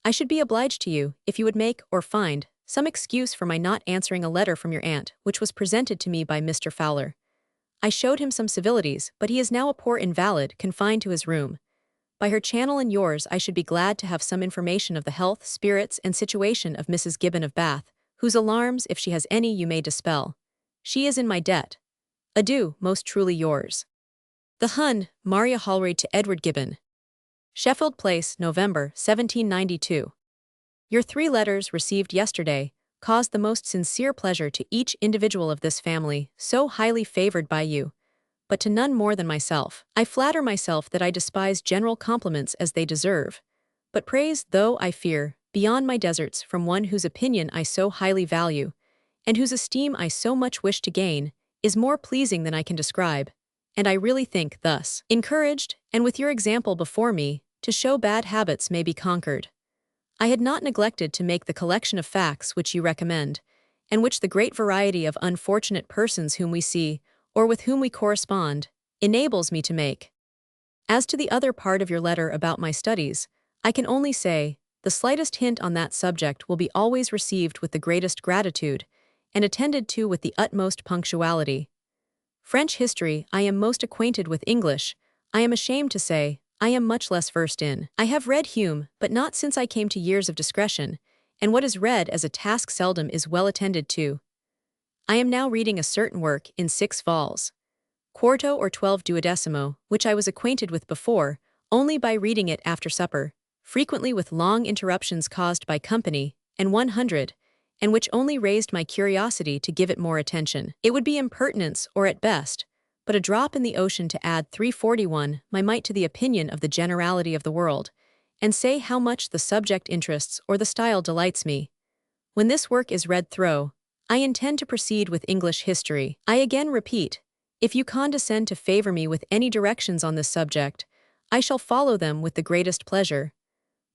I should be obliged to you if you would make, or find, some excuse for my not answering a letter from your aunt, which was presented to me by Mr. Fowler. I showed him some civilities, but he is now a poor invalid, confined to his room. By her channel and yours I should be glad to have some information of the health, spirits, and situation of Mrs. Gibbon of Bath, whose alarms, if she has any, you may dispel. She is in my debt. Adieu, most truly yours. The Hun, Maria Holroyd to Edward Gibbon. Sheffield Place, November, 1792. Your 3 letters received yesterday caused the most sincere pleasure to each individual of this family, so highly favored by you, but to none more than myself. I flatter myself that I despise general compliments as they deserve, but praise, though I fear, beyond my deserts from one whose opinion I so highly value, and whose esteem I so much wish to gain, is more pleasing than I can describe, and I really think, thus encouraged, and with your example before me, to show bad habits may be conquered. I had not neglected to make the collection of facts which you recommend, and which the great variety of unfortunate persons whom we see, or with whom we correspond, enables me to make. As to the other part of your letter about my studies, I can only say, the slightest hint on that subject will be always received with the greatest gratitude, and attended to with the utmost punctuality. French history I am most acquainted with. English, I am ashamed to say, I am much less versed in. I have read Hume, but not since I came to years of discretion, and what is read as a task seldom is well attended to. I am now reading a certain work in 6 vols. Quarto or 12 duodecimo, which I was acquainted with before, only by reading it after supper, frequently with long interruptions caused by company, and 100, and which only raised my curiosity to give it more attention. It would be impertinence, or at best, but a drop in the ocean to add 341 my mite to the opinion of the generality of the world, and say how much the subject interests or the style delights me. When this work is read through, I intend to proceed with English history. I again repeat, if you condescend to favor me with any directions on this subject, I shall follow them with the greatest pleasure.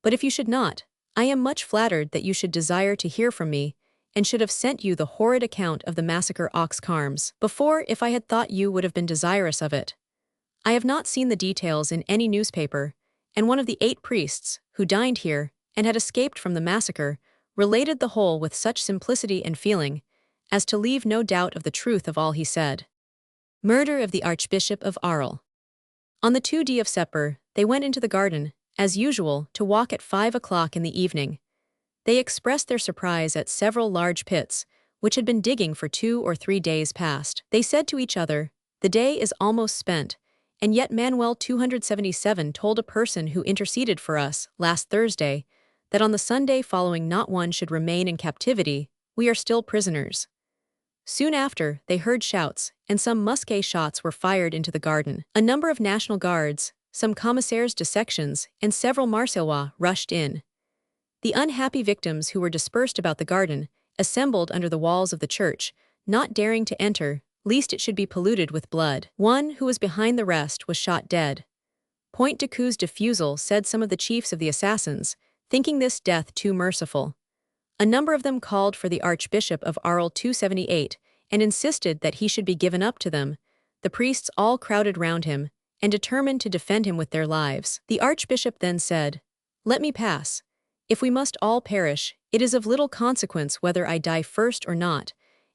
But if you should not, I am much flattered that you should desire to hear from me, and should have sent you the horrid account of the massacre aux Carmes before if I had thought you would have been desirous of it. I have not seen the details in any newspaper, and one of the 8 priests, who dined here, and had escaped from the massacre, related the whole with such simplicity and feeling, as to leave no doubt of the truth of all he said. Murder of the Archbishop of Arles. On the 2d of September, they went into the garden, as usual, to walk at 5 o'clock in the evening. They expressed their surprise at several large pits, which had been digging for 2 or 3 days past. They said to each other, the day is almost spent, and yet Manuel 277 told a person who interceded for us, last Thursday, that on the Sunday following not one should remain in captivity. We are still prisoners. Soon after, they heard shouts, and some musket shots were fired into the garden. A number of National Guards, some commissaires de sections, and several Marseillois rushed in. The unhappy victims who were dispersed about the garden assembled under the walls of the church, not daring to enter, lest it should be polluted with blood. One who was behind the rest was shot dead. Point de Coups de Fusil said some of the chiefs of the assassins, thinking this death too merciful. A number of them called for the Archbishop of Arles 278 and insisted that he should be given up to them. The priests all crowded round him and determined to defend him with their lives. The Archbishop then said, "Let me pass. If we must all perish, it is of little consequence whether I die first or not,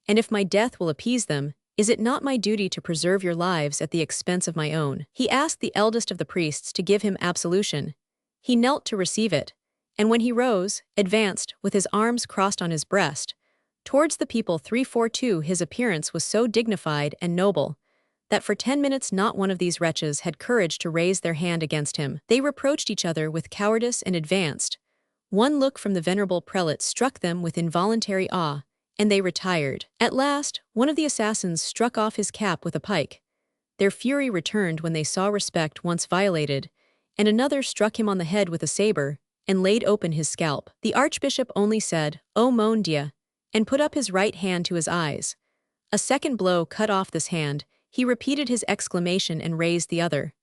and if my death will appease them, is it not my duty to preserve your lives at the expense of my own?" He asked the eldest of the priests to give him absolution. He knelt to receive it, and when he rose, advanced, with his arms crossed on his breast, towards the people 342. His appearance was so dignified and noble, that for 10 minutes not one of these wretches had courage to raise their hand against him. They reproached each other with cowardice and advanced. One look from the venerable prelate struck them with involuntary awe, and they retired. At last, one of the assassins struck off his cap with a pike. Their fury returned when they saw respect once violated, and another struck him on the head with a saber, and laid open his scalp. The Archbishop only said, "Oh mon Dieu," and put up his right hand to his eyes. A second blow cut off this hand. He repeated his exclamation and raised the other.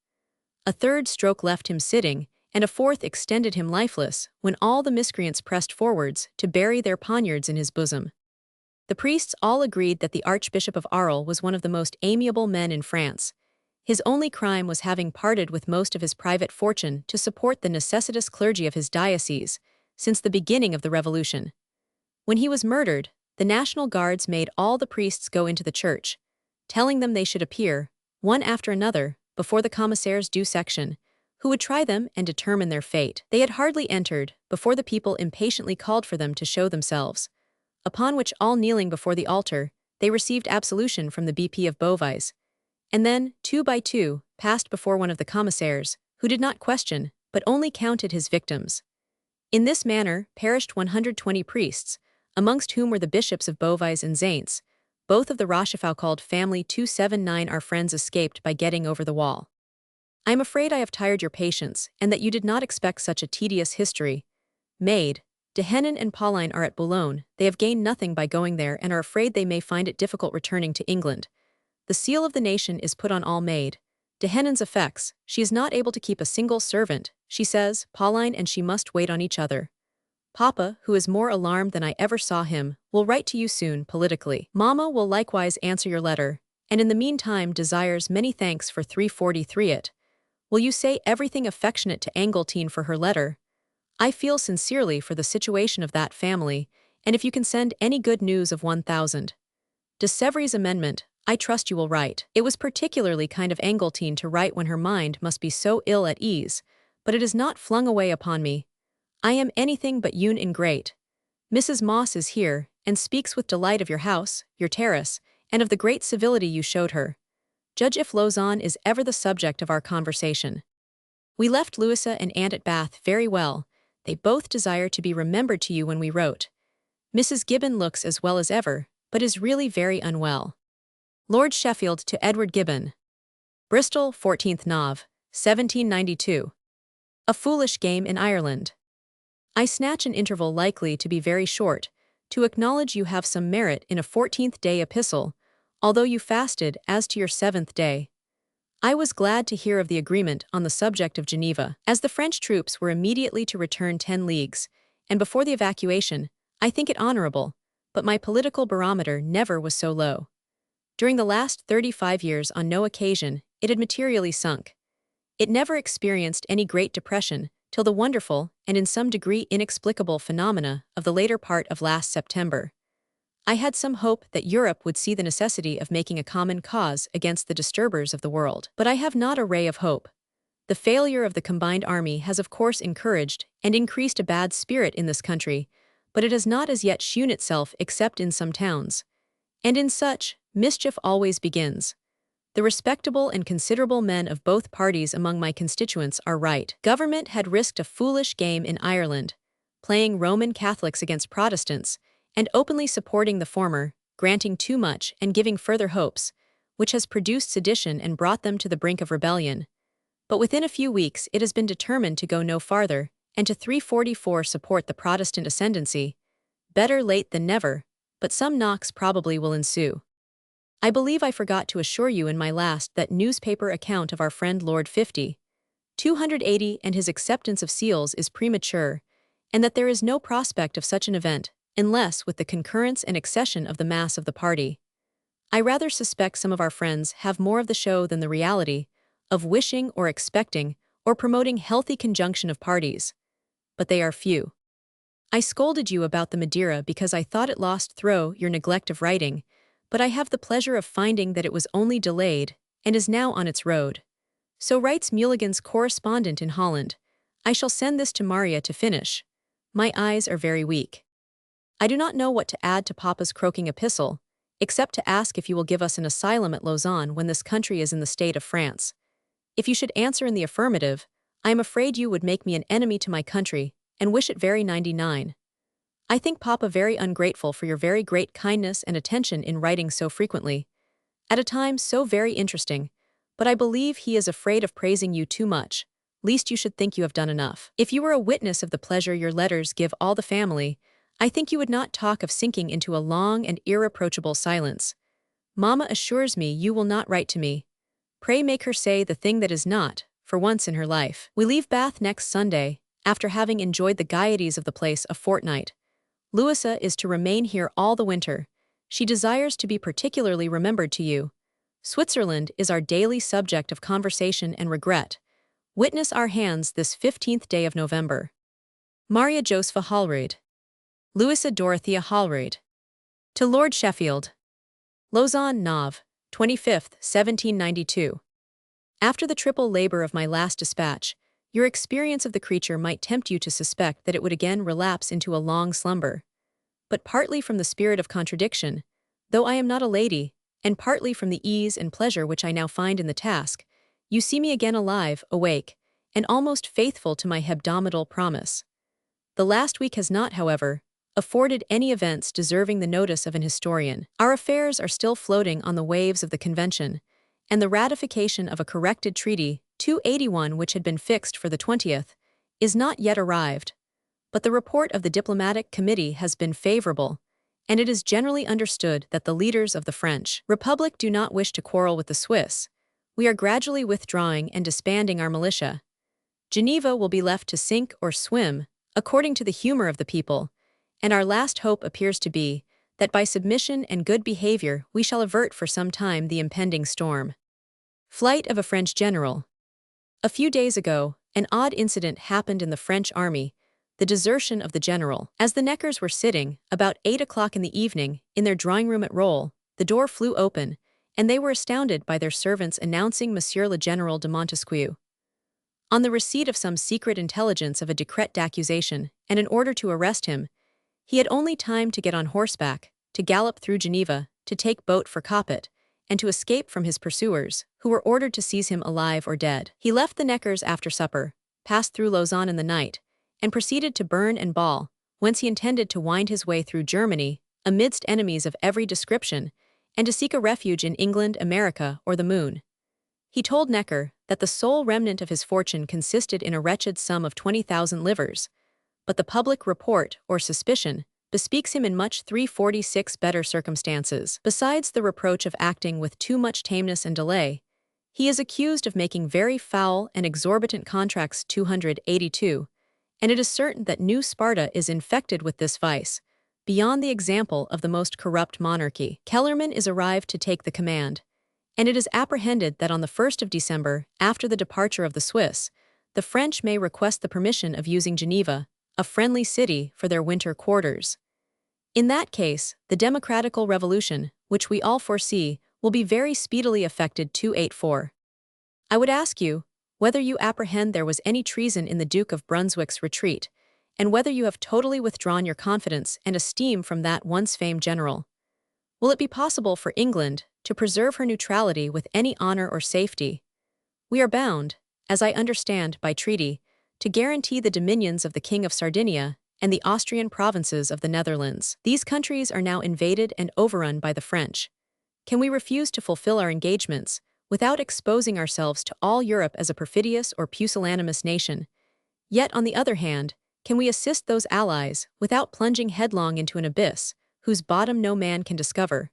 A third stroke left him sitting, and a fourth extended him lifeless, when all the miscreants pressed forwards to bury their poniards in his bosom. The priests all agreed that the Archbishop of Arles was one of the most amiable men in France. His only crime was having parted with most of his private fortune to support the necessitous clergy of his diocese. since the beginning of the revolution. When he was murdered, the National Guards made all the priests go into the church, telling them they should appear, one after another, before the commissaires du section, who would try them and determine their fate. They had hardly entered, before the people impatiently called for them to show themselves, upon which all kneeling before the altar, they received absolution from the BP of Beauvais, and then, 2 by 2, passed before one of the commissaires, who did not question, but only counted his victims. In this manner perished 120 priests, amongst whom were the bishops of Beauvais and Zaintes. Both of the Rochefoucauld family 279. Our friends escaped by getting over the wall. I am afraid I have tired your patience, and that you did not expect such a tedious history. Maid, De Hennin and Pauline are at Boulogne. They have gained nothing by going there and are afraid they may find it difficult returning to England. The seal of the nation is put on all Maid De Hennin's effects. She is not able to keep a single servant, she says, Pauline and she must wait on each other. Papa, who is more alarmed than I ever saw him, will write to you soon, politically. Mamma will likewise answer your letter, and in the meantime desires many thanks for 343 it. Will you say everything affectionate to Angleton for her letter? I feel sincerely for the situation of that family, and if you can send any good news of 1000. De Sèvres' amendment, I trust you will write. It was particularly kind of Angleton to write when her mind must be so ill at ease, but it is not flung away upon me. I am anything but une ingrate. Mrs. Moss is here, and speaks with delight of your house, your terrace, and of the great civility you showed her. Judge if Lausanne is ever the subject of our conversation. We left Louisa and Aunt at Bath very well. They both desire to be remembered to you when we wrote. Mrs. Gibbon looks as well as ever, but is really very unwell. Lord Sheffield to Edward Gibbon. Bristol, 14th Nov. 1792. A foolish game in Ireland. I snatch an interval likely to be very short, to acknowledge you have some merit in a 14th day epistle, although you fasted as to your 7th day. I was glad to hear of the agreement on the subject of Geneva, as the French troops were immediately to return 10 leagues, and before the evacuation, I think it honorable, but my political barometer never was so low. During the last 35 years on no occasion, it had materially sunk. It never experienced any great depression, till the wonderful, and in some degree inexplicable phenomena of the later part of last September. I had some hope that Europe would see the necessity of making a common cause against the disturbers of the world. But I have not a ray of hope. The failure of the combined army has of course encouraged and increased a bad spirit in this country, but it has not as yet shewn itself except in some towns. And in such, mischief always begins. The respectable and considerable men of both parties among my constituents are right. Government had risked a foolish game in Ireland, playing Roman Catholics against Protestants, and openly supporting the former, granting too much and giving further hopes, which has produced sedition and brought them to the brink of rebellion. But within a few weeks it has been determined to go no farther, and to 344 support the Protestant ascendancy. Better late than never, but some knocks probably will ensue. I believe I forgot to assure you in my last that newspaper account of our friend Lord 280 and his acceptance of seals is premature, and that there is no prospect of such an event, unless with the concurrence and accession of the mass of the party. I rather suspect some of our friends have more of the show than the reality, of wishing or expecting or promoting healthy conjunction of parties. But they are few. I scolded you about the Madeira because I thought it lost through your neglect of writing, but I have the pleasure of finding that it was only delayed, and is now on its road. So writes Mulligan's correspondent in Holland. I shall send this to Maria to finish. My eyes are very weak. I do not know what to add to Papa's croaking epistle, except to ask if you will give us an asylum at Lausanne when this country is in the state of France. If you should answer in the affirmative, I am afraid you would make me an enemy to my country, and wish it very 99. I think Papa very ungrateful for your very great kindness and attention in writing so frequently, at a time so very interesting, but I believe he is afraid of praising you too much, lest you should think you have done enough. If you were a witness of the pleasure your letters give all the family, I think you would not talk of sinking into a long and irreproachable silence. Mamma assures me you will not write to me. Pray make her say the thing that is not, for once in her life. We leave Bath next Sunday, after having enjoyed the gaieties of the place a fortnight. Louisa is to remain here all the winter. She desires to be particularly remembered to you. Switzerland is our daily subject of conversation and regret. Witness our hands this 15th day of November. Maria Josepha Hallreid. Louisa Dorothea Hallreid. To Lord Sheffield. Lausanne, Nov. 25th, 1792. After the triple labor of my last dispatch, your experience of the creature might tempt you to suspect that it would again relapse into a long slumber. But partly from the spirit of contradiction, though I am not a lady, and partly from the ease and pleasure which I now find in the task, you see me again alive, awake, and almost faithful to my hebdomadal promise. The last week has not, however, afforded any events deserving the notice of an historian. Our affairs are still floating on the waves of the Convention, and the ratification of a corrected treaty, 281, which had been fixed for the 20th, is not yet arrived. But the report of the diplomatic committee has been favorable, and it is generally understood that the leaders of the French Republic do not wish to quarrel with the Swiss. We are gradually withdrawing and disbanding our militia. Geneva will be left to sink or swim, according to the humor of the people, and our last hope appears to be that by submission and good behavior we shall avert for some time the impending storm. Flight of a French general. A few days ago, an odd incident happened in the French army, the desertion of the general. As the Neckers were sitting, about 8 o'clock in the evening, in their drawing room at Rolle, the door flew open, and they were astounded by their servants announcing Monsieur le General de Montesquieu. On the receipt of some secret intelligence of a decret d'accusation and in order to arrest him, he had only time to get on horseback, to gallop through Geneva, to take boat for Coppet, and to escape from his pursuers, who were ordered to seize him alive or dead. He left the Neckers after supper, passed through Lausanne in the night, and proceeded to Bern and Bâle, whence he intended to wind his way through Germany, amidst enemies of every description, and to seek a refuge in England, America, or the moon. He told Necker that the sole remnant of his fortune consisted in a wretched sum of 20,000 livres, but the public report, or suspicion, bespeaks him in much 346 better circumstances. Besides the reproach of acting with too much tameness and delay, he is accused of making very foul and exorbitant contracts 282, and it is certain that New Sparta is infected with this vice, beyond the example of the most corrupt monarchy. Kellerman is arrived to take the command, and it is apprehended that on the 1st of December, after the departure of the Swiss, the French may request the permission of using Geneva, a friendly city, for their winter quarters. In that case, the democratical revolution, which we all foresee, will be very speedily effected. 284. I would ask you, whether you apprehend there was any treason in the Duke of Brunswick's retreat, and whether you have totally withdrawn your confidence and esteem from that once famed general. Will it be possible for England to preserve her neutrality with any honor or safety? We are bound, as I understand, by treaty, to guarantee the dominions of the King of Sardinia and the Austrian provinces of the Netherlands. These countries are now invaded and overrun by the French. Can we refuse to fulfill our engagements, without exposing ourselves to all Europe as a perfidious or pusillanimous nation? Yet, on the other hand, can we assist those allies without plunging headlong into an abyss, whose bottom no man can discover?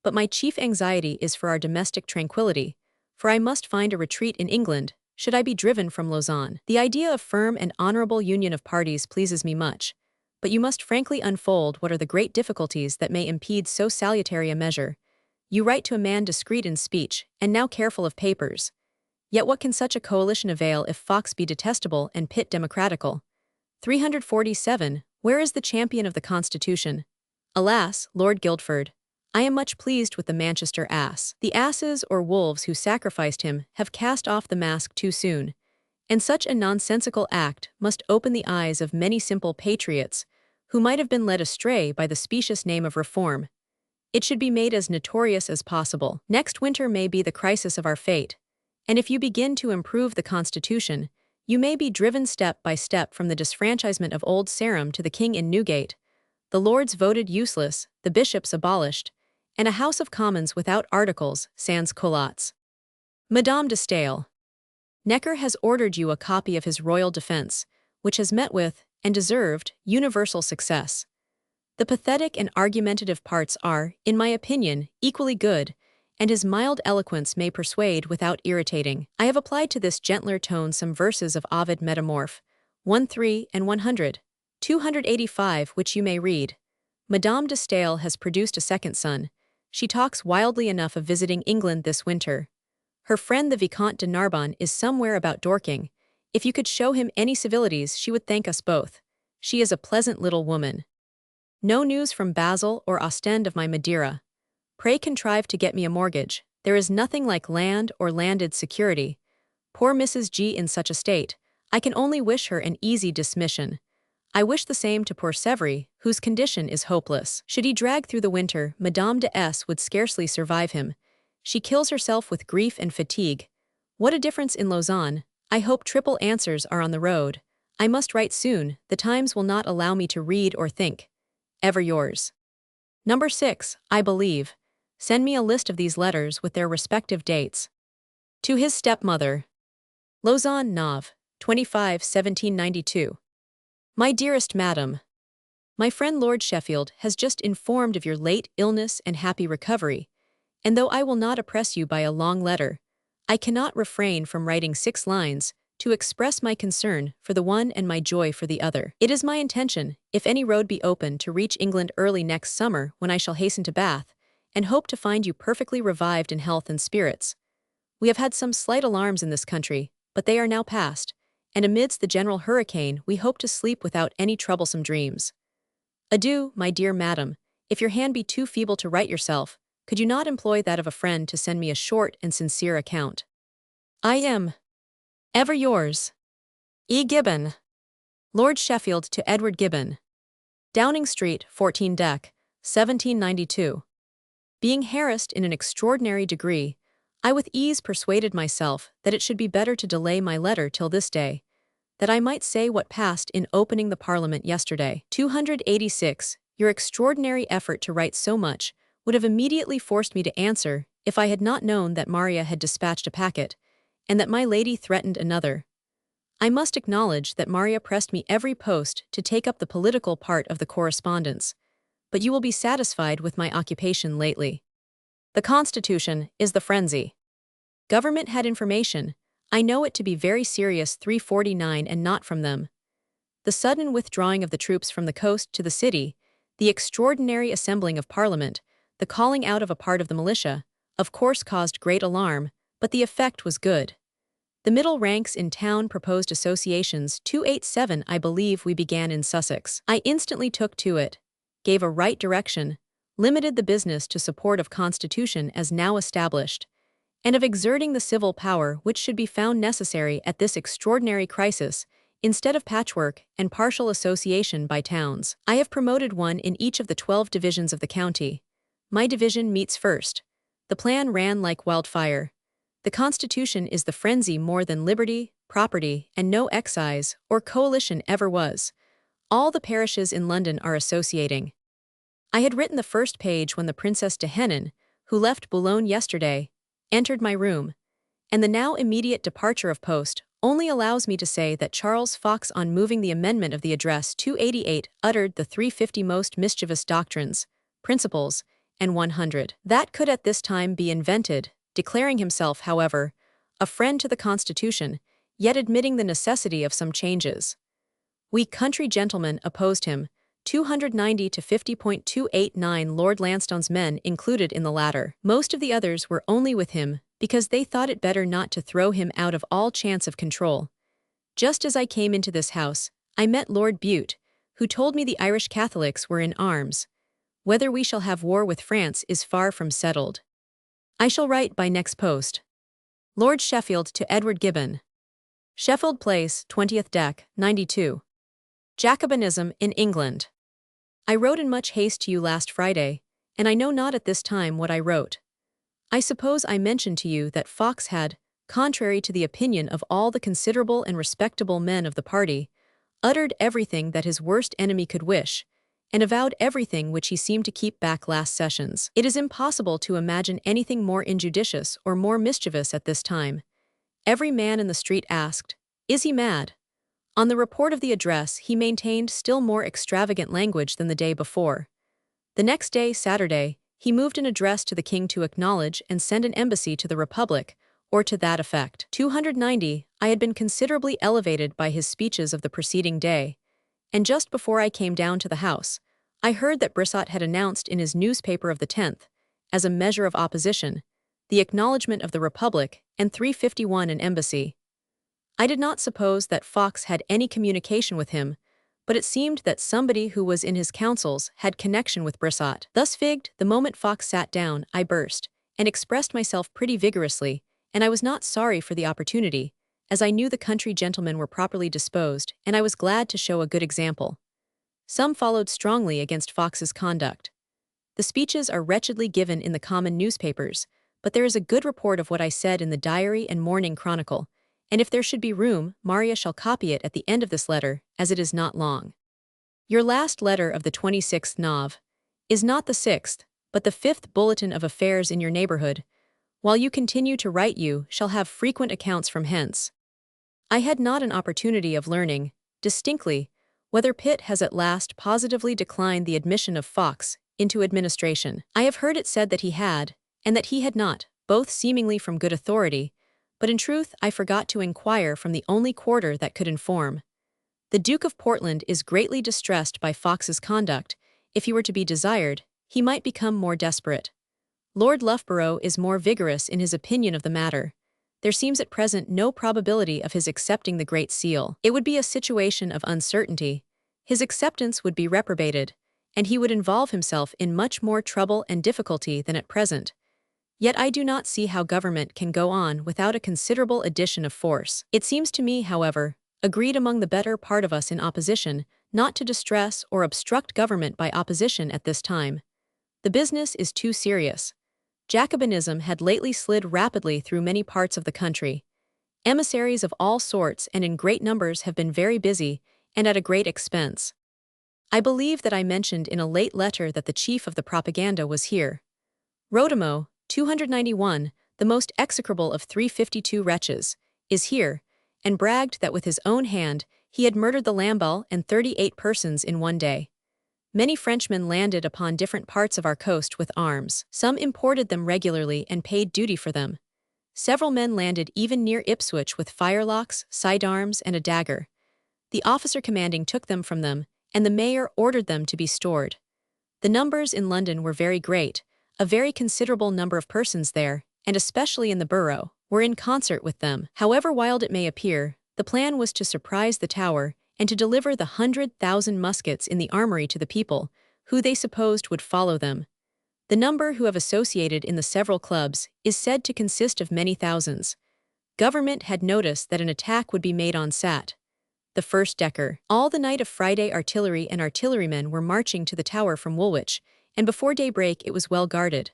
But my chief anxiety is for our domestic tranquility, for I must find a retreat in England, should I be driven from Lausanne. The idea of firm and honorable union of parties pleases me much, but you must frankly unfold what are the great difficulties that may impede so salutary a measure. You write to a man discreet in speech, and now careful of papers. Yet what can such a coalition avail if Fox be detestable and Pitt democratical? 347. Where is the champion of the Constitution? Alas, Lord Guildford, I am much pleased with the Manchester ass. The asses or wolves who sacrificed him have cast off the mask too soon, and such a nonsensical act must open the eyes of many simple patriots who might have been led astray by the specious name of reform. It should be made as notorious as possible. Next winter may be the crisis of our fate, and if you begin to improve the Constitution, you may be driven step by step from the disfranchisement of Old Sarum to the King in Newgate, the Lords voted useless, the bishops abolished, and a House of Commons without articles, sans culottes. Madame de Staël. Necker has ordered you a copy of his royal defense, which has met with, and deserved, universal success. The pathetic and argumentative parts are, in my opinion, equally good, and his mild eloquence may persuade without irritating. I have applied to this gentler tone some verses of Ovid Metamorph, 1-3 and 100, 285, which you may read. Madame de Staël has produced a second son. She talks wildly enough of visiting England this winter. Her friend the Vicomte de Narbonne is somewhere about Dorking. If you could show him any civilities, she would thank us both. She is a pleasant little woman. No news from Basel or Ostend of my Madeira. Pray contrive to get me a mortgage. There is nothing like land or landed security. Poor Mrs. G in such a state. I can only wish her an easy dismission. I wish the same to poor Severi, whose condition is hopeless. Should he drag through the winter, Madame de S would scarcely survive him. She kills herself with grief and fatigue. What a difference in Lausanne. I hope triple answers are on the road. I must write soon, the times will not allow me to read or think. Ever yours. Number 6, I believe. Send me a list of these letters with their respective dates. To his stepmother. Lausanne, Nov. 25, 1792. My dearest madam, my friend Lord Sheffield has just informed of your late illness and happy recovery, and though I will not oppress you by a long letter, I cannot refrain from writing 6 lines to express my concern for the one and my joy for the other. It is my intention, if any road be open, to reach England early next summer, when I shall hasten to Bath, and hope to find you perfectly revived in health and spirits. We have had some slight alarms in this country, but they are now past, and amidst the general hurricane we hope to sleep without any troublesome dreams. Adieu, my dear madam. If your hand be too feeble to write yourself, could you not employ that of a friend to send me a short and sincere account? I am ever yours, E. Gibbon. Lord Sheffield to Edward Gibbon. Downing Street, 14 Dec, 1792. Being harassed in an extraordinary degree, I with ease persuaded myself that it should be better to delay my letter till this day, that I might say what passed in opening the Parliament yesterday. 286. Your extraordinary effort to write so much would have immediately forced me to answer if I had not known that Maria had dispatched a packet, and that my lady threatened another. I must acknowledge that Maria pressed me every post to take up the political part of the correspondence, but you will be satisfied with my occupation lately. The Constitution is the frenzy. Government had information. I know it to be very serious 349 and not from them. The sudden withdrawing of the troops from the coast to the city, the extraordinary assembling of Parliament, the calling out of a part of the militia, of course caused great alarm, but the effect was good. The middle ranks in town proposed associations. 287 I believe we began in Sussex. I instantly took to it, gave a right direction, limited the business to support of Constitution as now established, and of exerting the civil power which should be found necessary at this extraordinary crisis, instead of patchwork and partial association by towns. I have promoted one in each of the 12 divisions of the county. My division meets first. The plan ran like wildfire. The Constitution is the frenzy more than liberty, property, and no excise or coalition ever was. All the parishes in London are associating. I had written the first page when the Princess de Henin, who left Boulogne yesterday, entered my room, and the now immediate departure of post only allows me to say that Charles Fox, on moving the amendment of the address 288, uttered the 350 most mischievous doctrines, principles, and 100 that could at this time be invented, declaring himself, however, a friend to the Constitution, yet admitting the necessity of some changes. We country gentlemen opposed him, 290 to 50.289 Lord Lansdowne's men included in the latter. Most of the others were only with him because they thought it better not to throw him out of all chance of control. Just as I came into this house, I met Lord Bute, who told me the Irish Catholics were in arms. Whether we shall have war with France is far from settled. I shall write by next post. Lord Sheffield to Edward Gibbon. Sheffield Place, 20th Dec, 92. Jacobinism in England. I wrote in much haste to you last Friday, and I know not at this time what I wrote. I suppose I mentioned to you that Fox had, contrary to the opinion of all the considerable and respectable men of the party, uttered everything that his worst enemy could wish, and avowed everything which he seemed to keep back last sessions. It is impossible to imagine anything more injudicious or more mischievous at this time. Every man in the street asked, "Is he mad?" On the report of the address he maintained still more extravagant language than the day before. The next day, Saturday, he moved an address to the king to acknowledge and send an embassy to the Republic, or to that effect. 290, I had been considerably elevated by his speeches of the preceding day, and just before I came down to the house, I heard that Brissot had announced in his newspaper of the 10th, as a measure of opposition, the acknowledgement of the Republic and 351 an embassy. I did not suppose that Fox had any communication with him, but it seemed that somebody who was in his counsels had connection with Brissot. Thus figged, the moment Fox sat down, I burst, and expressed myself pretty vigorously, and I was not sorry for the opportunity, as I knew the country gentlemen were properly disposed, and I was glad to show a good example. Some followed strongly against Fox's conduct. The speeches are wretchedly given in the common newspapers, but there is a good report of what I said in the Diary and Morning Chronicle, and if there should be room, Maria shall copy it at the end of this letter, as it is not long. Your last letter of the 26th Nov. is not the 6th, but the 5th bulletin of affairs in your neighborhood. While you continue to write you shall have frequent accounts from hence. I had not an opportunity of learning, distinctly, whether Pitt has at last positively declined the admission of Fox into administration. I have heard it said that he had, and that he had not, both seemingly from good authority, but in truth I forgot to inquire from the only quarter that could inform. The Duke of Portland is greatly distressed by Fox's conduct. If he were to be desired, he might become more desperate. Lord Loughborough is more vigorous in his opinion of the matter. There seems at present no probability of his accepting the Great Seal. It would be a situation of uncertainty. His acceptance would be reprobated, and he would involve himself in much more trouble and difficulty than at present. Yet I do not see how government can go on without a considerable addition of force. It seems to me, however, agreed among the better part of us in opposition, not to distress or obstruct government by opposition at this time. The business is too serious. Jacobinism had lately slid rapidly through many parts of the country. Emissaries of all sorts and in great numbers have been very busy, and at a great expense. I believe that I mentioned in a late letter that the chief of the propaganda was here. Rodemo, 291, the most execrable of 352 wretches, is here, and bragged that with his own hand he had murdered the Lambel and 38 persons in one day. Many Frenchmen landed upon different parts of our coast with arms. Some imported them regularly and paid duty for them. Several men landed even near Ipswich with firelocks, sidearms, and a dagger. The officer commanding took them from them, and the mayor ordered them to be stored. The numbers in London were very great. A very considerable number of persons there, and especially in the borough, were in concert with them. However wild it may appear, the plan was to surprise the Tower and to deliver the 100,000 muskets in the armory to the people, who they supposed would follow them. The number who have associated in the several clubs is said to consist of many thousands. Government had noticed that an attack would be made on Sat, the first decker. All the night of Friday artillery and artillerymen were marching to the Tower from Woolwich, and before daybreak it was well guarded.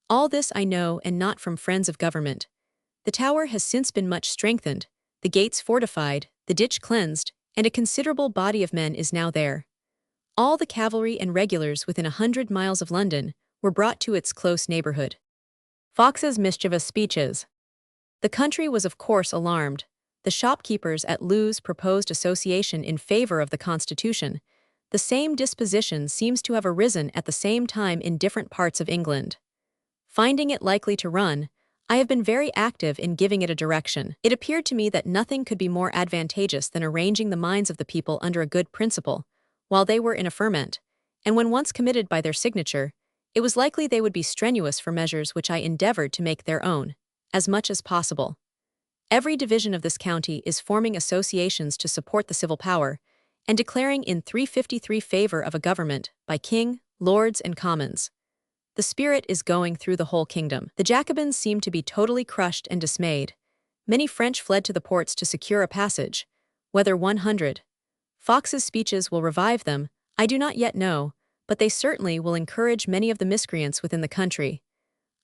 All this I know and not from friends of government. The Tower has since been much strengthened, the gates fortified, the ditch cleansed, and a considerable body of men is now there. All the cavalry and regulars within 100 miles of London were brought to its close neighborhood. Fox's mischievous speeches. The country was of course alarmed. The shopkeepers at Lewes proposed association in favor of the Constitution. The same disposition seems to have arisen at the same time in different parts of England. Finding it likely to run, I have been very active in giving it a direction. It appeared to me that nothing could be more advantageous than arranging the minds of the people under a good principle, while they were in a ferment, and when once committed by their signature, it was likely they would be strenuous for measures which I endeavored to make their own, as much as possible. Every division of this county is forming associations to support the civil power, and declaring in 353 favor of a government by King, Lords, and Commons. The spirit is going through the whole kingdom. The Jacobins seem to be totally crushed and dismayed. Many French fled to the ports to secure a passage, whether 100. Fox's speeches will revive them, I do not yet know, but they certainly will encourage many of the miscreants within the country.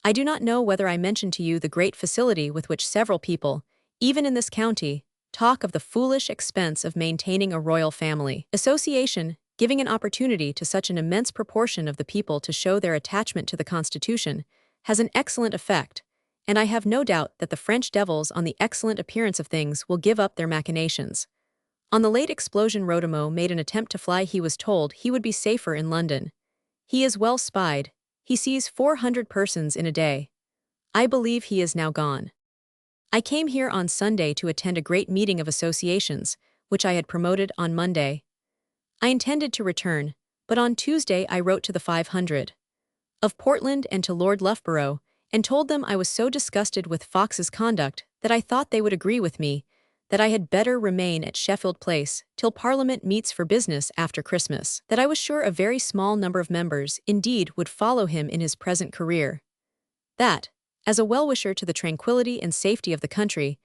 I do not know whether I mentioned to you the great facility with which several people, even in this county, talk of the foolish expense of maintaining a royal family. Association, giving an opportunity to such an immense proportion of the people to show their attachment to the Constitution, has an excellent effect, and I have no doubt that the French devils on the excellent appearance of things will give up their machinations. On the late explosion Rodemo made an attempt to fly. He was told he would be safer in London. He is well spied. He sees 400 persons in a day. I believe he is now gone. I came here on Sunday to attend a great meeting of associations, which I had promoted on Monday. I intended to return, but on Tuesday I wrote to the 500 of Portland and to Lord Loughborough, and told them I was so disgusted with Fox's conduct that I thought they would agree with me, that I had better remain at Sheffield Place till Parliament meets for business after Christmas, that I was sure a very small number of members indeed would follow him in his present career, that, as a well-wisher to the tranquillity and safety of the country,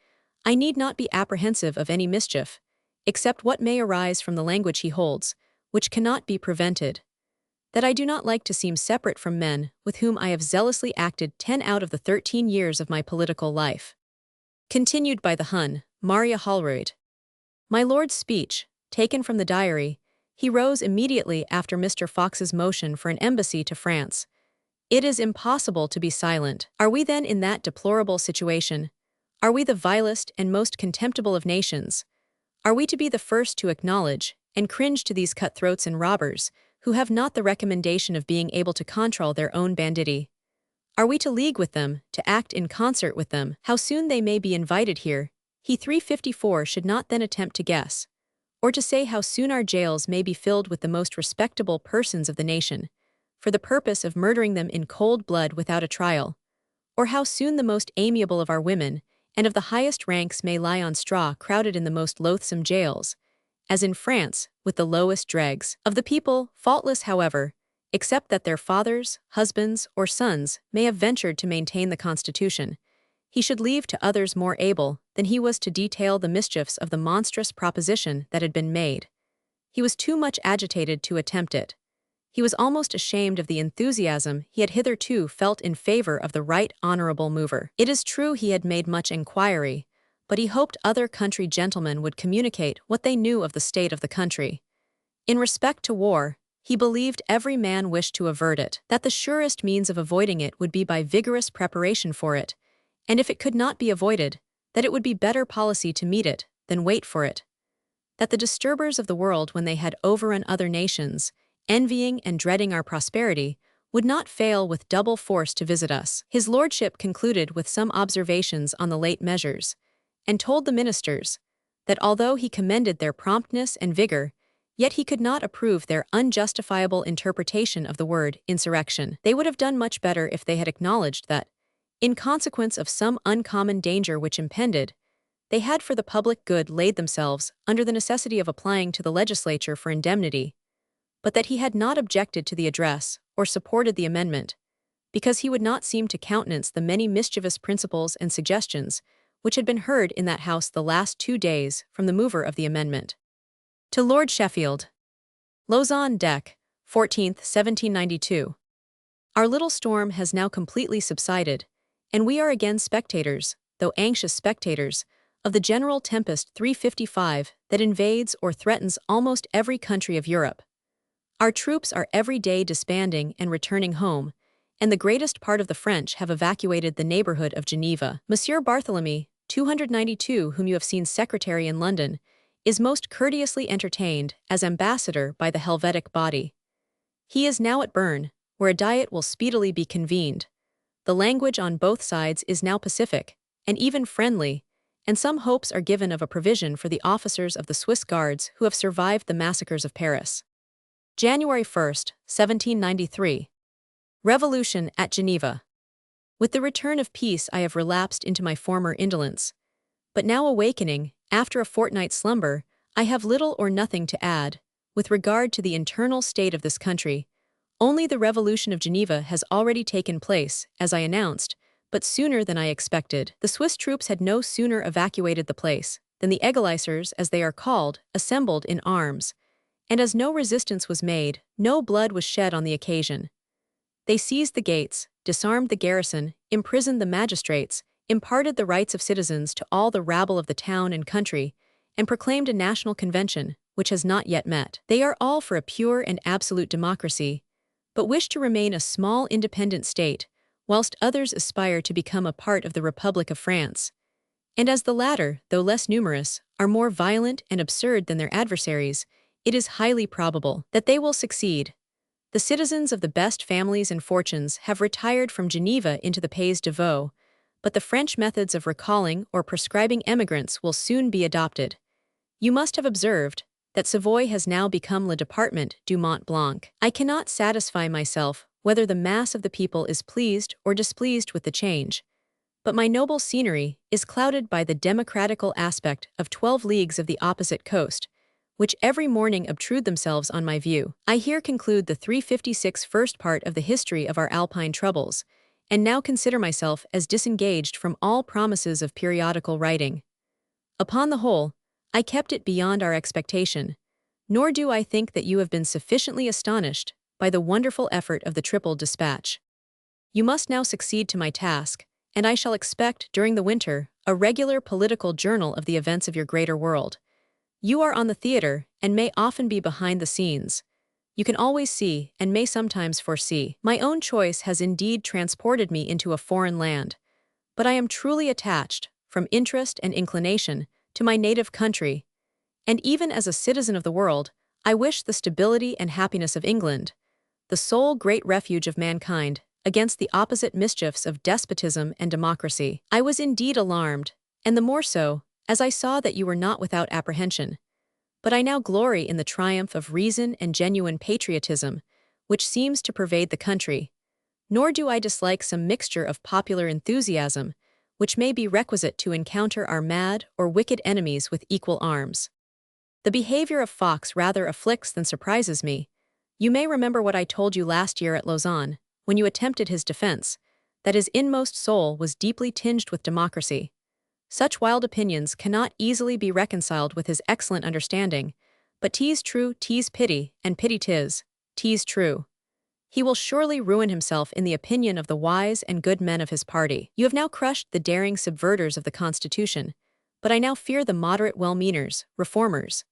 I need not be apprehensive of any mischief, except what may arise from the language he holds, which cannot be prevented, that I do not like to seem separate from men with whom I have zealously acted 10 out of the 13 years of my political life. Continued by the Hun, Maria Holroyd. My Lord's speech, taken from the diary, he rose immediately after Mr. Fox's motion for an embassy to France. It is impossible to be silent. Are we then in that deplorable situation? Are we the vilest and most contemptible of nations? Are we to be the first to acknowledge and cringe to these cutthroats and robbers, who have not the recommendation of being able to control their own banditti? Are we to league with them, to act in concert with them? How soon they may be invited here, he 354 should not then attempt to guess, or to say how soon our jails may be filled with the most respectable persons of the nation, for the purpose of murdering them in cold blood without a trial, or how soon the most amiable of our women, and of the highest ranks may lie on straw crowded in the most loathsome jails, as in France, with the lowest dregs of the people, faultless however, except that their fathers, husbands, or sons may have ventured to maintain the Constitution, he should leave to others more able than he was to detail the mischiefs of the monstrous proposition that had been made. He was too much agitated to attempt it. He was almost ashamed of the enthusiasm he had hitherto felt in favor of the right honorable mover. It is true he had made much inquiry, but he hoped other country gentlemen would communicate what they knew of the state of the country. In respect to war, he believed every man wished to avert it, that the surest means of avoiding it would be by vigorous preparation for it, and if it could not be avoided, that it would be better policy to meet it than wait for it. That the disturbers of the world, when they had overrun other nations, envying and dreading our prosperity, would not fail with double force to visit us. His lordship concluded with some observations on the late measures, and told the ministers that although he commended their promptness and vigor, yet he could not approve their unjustifiable interpretation of the word insurrection. They would have done much better if they had acknowledged that, in consequence of some uncommon danger which impended, they had for the public good laid themselves under the necessity of applying to the legislature for indemnity, but that he had not objected to the address or supported the amendment, because he would not seem to countenance the many mischievous principles and suggestions which had been heard in that house the last 2 days from the mover of the amendment. To Lord Sheffield. Lausanne Deck, 14th, 1792. Our little storm has now completely subsided, and we are again spectators, though anxious spectators, of the general tempest 355 that invades or threatens almost every country of Europe. Our troops are every day disbanding and returning home, and the greatest part of the French have evacuated the neighborhood of Geneva. Monsieur Barthélemy, 292, whom you have seen secretary in London, is most courteously entertained as ambassador by the Helvetic body. He is now at Bern, where a diet will speedily be convened. The language on both sides is now pacific, and even friendly, and some hopes are given of a provision for the officers of the Swiss Guards who have survived the massacres of Paris. January 1st, 1793. Revolution at Geneva. With the return of peace I have relapsed into my former indolence, but now awakening, after a fortnight's slumber, I have little or nothing to add, with regard to the internal state of this country. Only the Revolution of Geneva has already taken place, as I announced, but sooner than I expected. The Swiss troops had no sooner evacuated the place than the agonizers, as they are called, assembled in arms, and as no resistance was made, no blood was shed on the occasion. They seized the gates, disarmed the garrison, imprisoned the magistrates, imparted the rights of citizens to all the rabble of the town and country, and proclaimed a national convention, which has not yet met. They are all for a pure and absolute democracy, but wish to remain a small independent state, whilst others aspire to become a part of the Republic of France. And as the latter, though less numerous, are more violent and absurd than their adversaries, it is highly probable that they will succeed. The citizens of the best families and fortunes have retired from Geneva into the Pays de Vaud, but the French methods of recalling or proscribing emigrants will soon be adopted. You must have observed that Savoy has now become le Departement du Mont Blanc. I cannot satisfy myself whether the mass of the people is pleased or displeased with the change, But my noble scenery is clouded by the democratical aspect of 12 leagues of the opposite coast, which every morning obtrude themselves on my view. I here conclude the 356 first part of the history of our Alpine troubles, and now consider myself as disengaged from all promises of periodical writing. Upon the whole, I kept it beyond our expectation, nor do I think that you have been sufficiently astonished by the wonderful effort of the triple dispatch. You must now succeed to my task, and I shall expect, during the winter, a regular political journal of the events of your greater world. You are on the theater, and may often be behind the scenes. You can always see, and may sometimes foresee. My own choice has indeed transported me into a foreign land, but I am truly attached, from interest and inclination, to my native country, and even as a citizen of the world, I wish the stability and happiness of England, the sole great refuge of mankind, against the opposite mischiefs of despotism and democracy. I was indeed alarmed, and the more so, as I saw that you were not without apprehension. But I now glory in the triumph of reason and genuine patriotism, which seems to pervade the country. Nor do I dislike some mixture of popular enthusiasm, which may be requisite to encounter our mad or wicked enemies with equal arms. The behavior of Fox rather afflicts than surprises me. You may remember what I told you last year at Lausanne, when you attempted his defense, that his inmost soul was deeply tinged with democracy. Such wild opinions cannot easily be reconciled with his excellent understanding, but 'tis true, 'tis pity, and pity 'tis true. He will surely ruin himself in the opinion of the wise and good men of his party. You have now crushed the daring subverters of the Constitution, but I now fear the moderate well-meaners, reformers.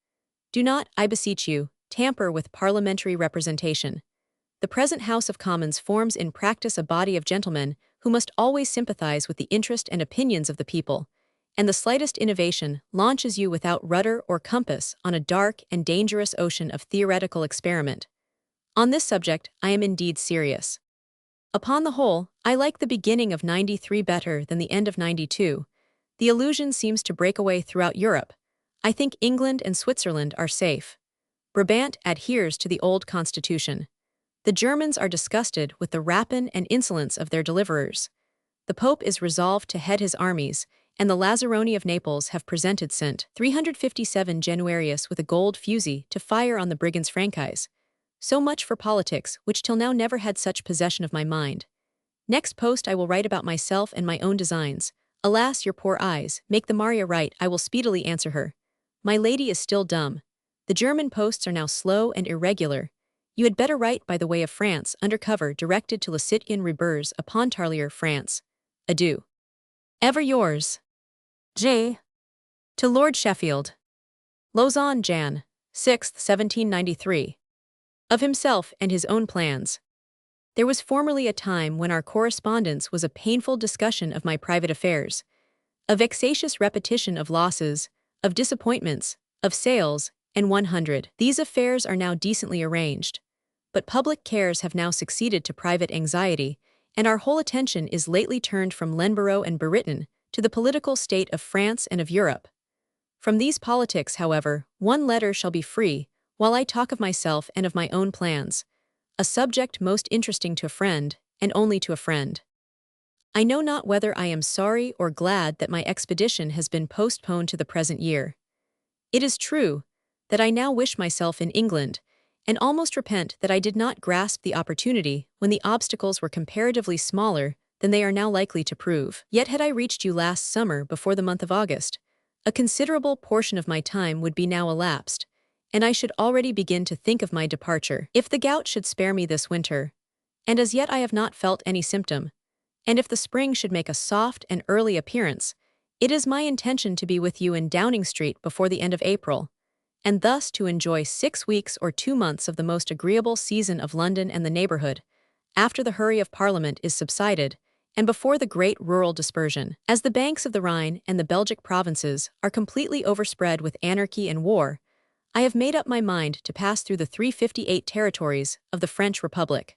Do not, I beseech you, tamper with parliamentary representation. The present House of Commons forms in practice a body of gentlemen who must always sympathize with the interest and opinions of the people, and the slightest innovation launches you without rudder or compass on a dark and dangerous ocean of theoretical experiment. On this subject, I am indeed serious. Upon the whole, I like the beginning of 93 better than the end of 92. The illusion seems to break away throughout Europe. I think England and Switzerland are safe. Brabant adheres to the old constitution. The Germans are disgusted with the rapine and insolence of their deliverers. The Pope is resolved to head his armies, and the Lazzaroni of Naples have presented St. 357 Januarius with a gold fusee to fire on the brigands Franchise. So much for politics, which till now never had such possession of my mind. Next post I will write about myself and my own designs. Alas, your poor eyes, make the Maria write, I will speedily answer her. My lady is still dumb. The German posts are now slow and irregular. You had better write by the way of France, under cover, directed to Le Citoyen Rebers à Pontarlier, France. Adieu. Ever yours. J. To Lord Sheffield. Lausanne, Jan. 6th, 1793. Of himself and his own plans. There was formerly a time when our correspondence was a painful discussion of my private affairs, a vexatious repetition of losses, of disappointments, of sales, and 100. These affairs are now decently arranged, but public cares have now succeeded to private anxiety, and our whole attention is lately turned from Lenborough and Britain to the political state of France and of Europe. From these politics, however, one letter shall be free, while I talk of myself and of my own plans, a subject most interesting to a friend, and only to a friend. I know not whether I am sorry or glad that my expedition has been postponed to the present year. It is true that I now wish myself in England, and almost repent that I did not grasp the opportunity when the obstacles were comparatively smaller than they are now likely to prove. Yet had I reached you last summer before the month of August, a considerable portion of my time would be now elapsed, and I should already begin to think of my departure. If the gout should spare me this winter, and as yet I have not felt any symptom, and if the spring should make a soft and early appearance, it is my intention to be with you in Downing Street before the end of April, and thus to enjoy 6 weeks or 2 months of the most agreeable season of London and the neighbourhood, after the hurry of Parliament is subsided, and before the great rural dispersion. As the banks of the Rhine and the Belgic provinces are completely overspread with anarchy and war, I have made up my mind to pass through the 358 territories of the French Republic.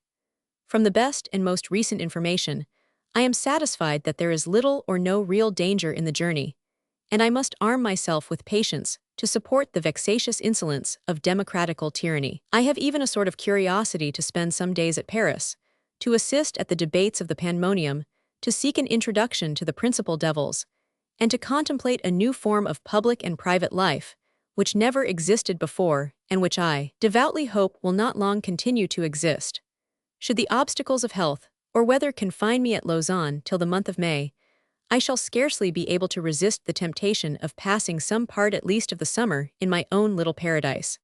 From the best and most recent information, I am satisfied that there is little or no real danger in the journey, and I must arm myself with patience to support the vexatious insolence of democratical tyranny. I have even a sort of curiosity to spend some days at Paris, to assist at the debates of the Pandemonium, to seek an introduction to the principal devils, and to contemplate a new form of public and private life, which never existed before and which I devoutly hope will not long continue to exist. Should the obstacles of health or weather confine me at Lausanne till the month of May, I shall scarcely be able to resist the temptation of passing some part at least of the summer in my own little paradise.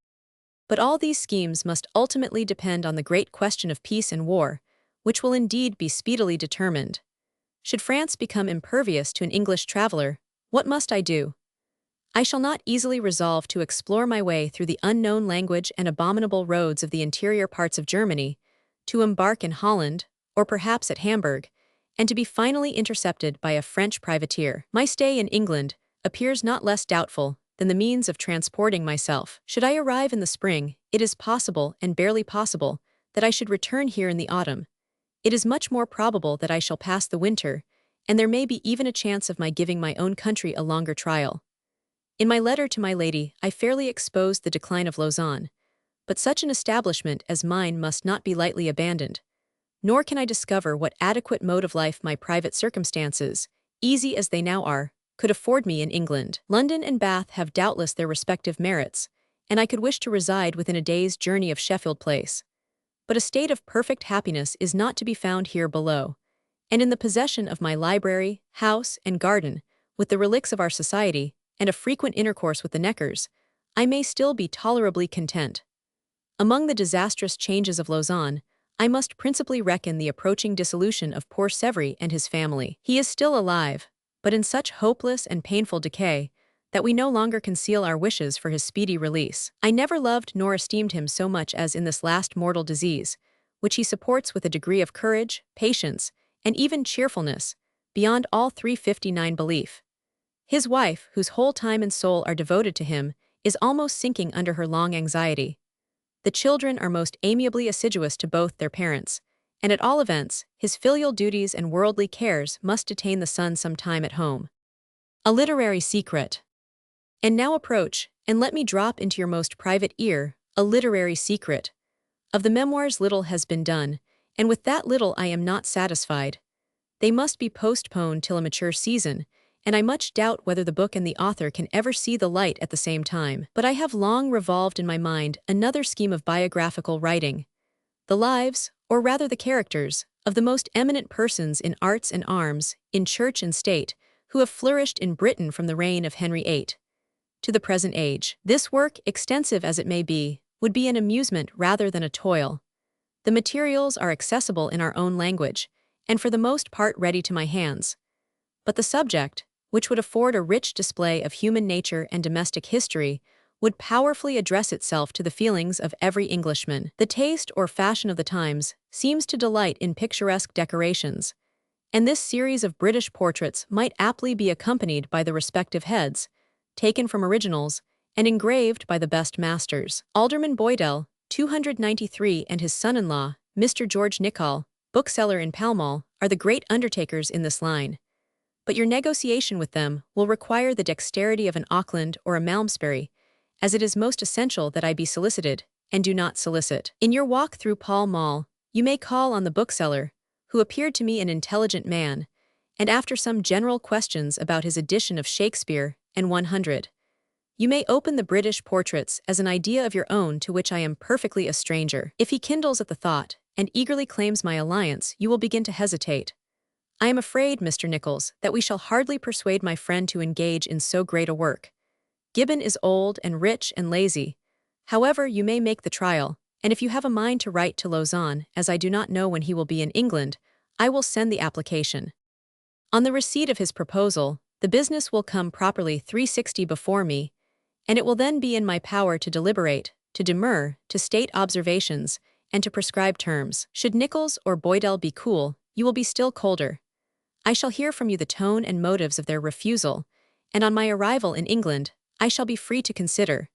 But all these schemes must ultimately depend on the great question of peace and war, which will indeed be speedily determined. Should France become impervious to an English traveler, what must I do? I shall not easily resolve to explore my way through the unknown language and abominable roads of the interior parts of Germany, to embark in Holland, or perhaps at Hamburg, and to be finally intercepted by a French privateer. My stay in England appears not less doubtful than the means of transporting myself. Should I arrive in the spring, it is possible and barely possible that I should return here in the autumn. It is much more probable that I shall pass the winter, and there may be even a chance of my giving my own country a longer trial. In my letter to my lady, I fairly exposed the decline of Lausanne, but such an establishment as mine must not be lightly abandoned. Nor can I discover what adequate mode of life my private circumstances, easy as they now are, could afford me in England. London and Bath have doubtless their respective merits, and I could wish to reside within a day's journey of Sheffield Place. But a state of perfect happiness is not to be found here below, and in the possession of my library, house, and garden, with the relics of our society, and a frequent intercourse with the Neckers, I may still be tolerably content. Among the disastrous changes of Lausanne, I must principally reckon the approaching dissolution of poor Severi and his family. He is still alive, but in such hopeless and painful decay that we no longer conceal our wishes for his speedy release. I never loved nor esteemed him so much as in this last mortal disease, which he supports with a degree of courage, patience, and even cheerfulness, beyond all 359 belief. His wife, whose whole time and soul are devoted to him, is almost sinking under her long anxiety. The children are most amiably assiduous to both their parents, and at all events, his filial duties and worldly cares must detain the son some time at home. A literary secret. And now approach, and let me drop into your most private ear, a literary secret. Of the memoirs little has been done, and with that little I am not satisfied. They must be postponed till a mature season, and I much doubt whether the book and the author can ever see the light at the same time. But I have long revolved in my mind another scheme of biographical writing. The lives, or rather the characters, of the most eminent persons in arts and arms, in church and state, who have flourished in Britain from the reign of Henry VIII to the present age. This work, extensive as it may be, would be an amusement rather than a toil. The materials are accessible in our own language, and for the most part ready to my hands. But the subject, which would afford a rich display of human nature and domestic history, would powerfully address itself to the feelings of every Englishman. The taste or fashion of the times seems to delight in picturesque decorations, and this series of British portraits might aptly be accompanied by the respective heads, taken from originals, and engraved by the best masters. Alderman Boydell, 293, and his son-in-law, Mr. George Nicol, bookseller in Pall Mall, are the great undertakers in this line. But your negotiation with them will require the dexterity of an Auckland or a Malmesbury, as it is most essential that I be solicited, and do not solicit. In your walk through Pall Mall, you may call on the bookseller, who appeared to me an intelligent man, and after some general questions about his edition of Shakespeare and 100, you may open the British portraits as an idea of your own to which I am perfectly a stranger. If he kindles at the thought, and eagerly claims my alliance, you will begin to hesitate. I am afraid, Mr. Nichols, that we shall hardly persuade my friend to engage in so great a work. Gibbon is old and rich and lazy. However, you may make the trial, and if you have a mind to write to Lausanne, as I do not know when he will be in England, I will send the application. On the receipt of his proposal, the business will come properly 360 before me, and it will then be in my power to deliberate, to demur, to state observations, and to prescribe terms. Should Nichols or Boydell be cool, you will be still colder. I shall hear from you the tone and motives of their refusal, and on my arrival in England, I shall be free to consider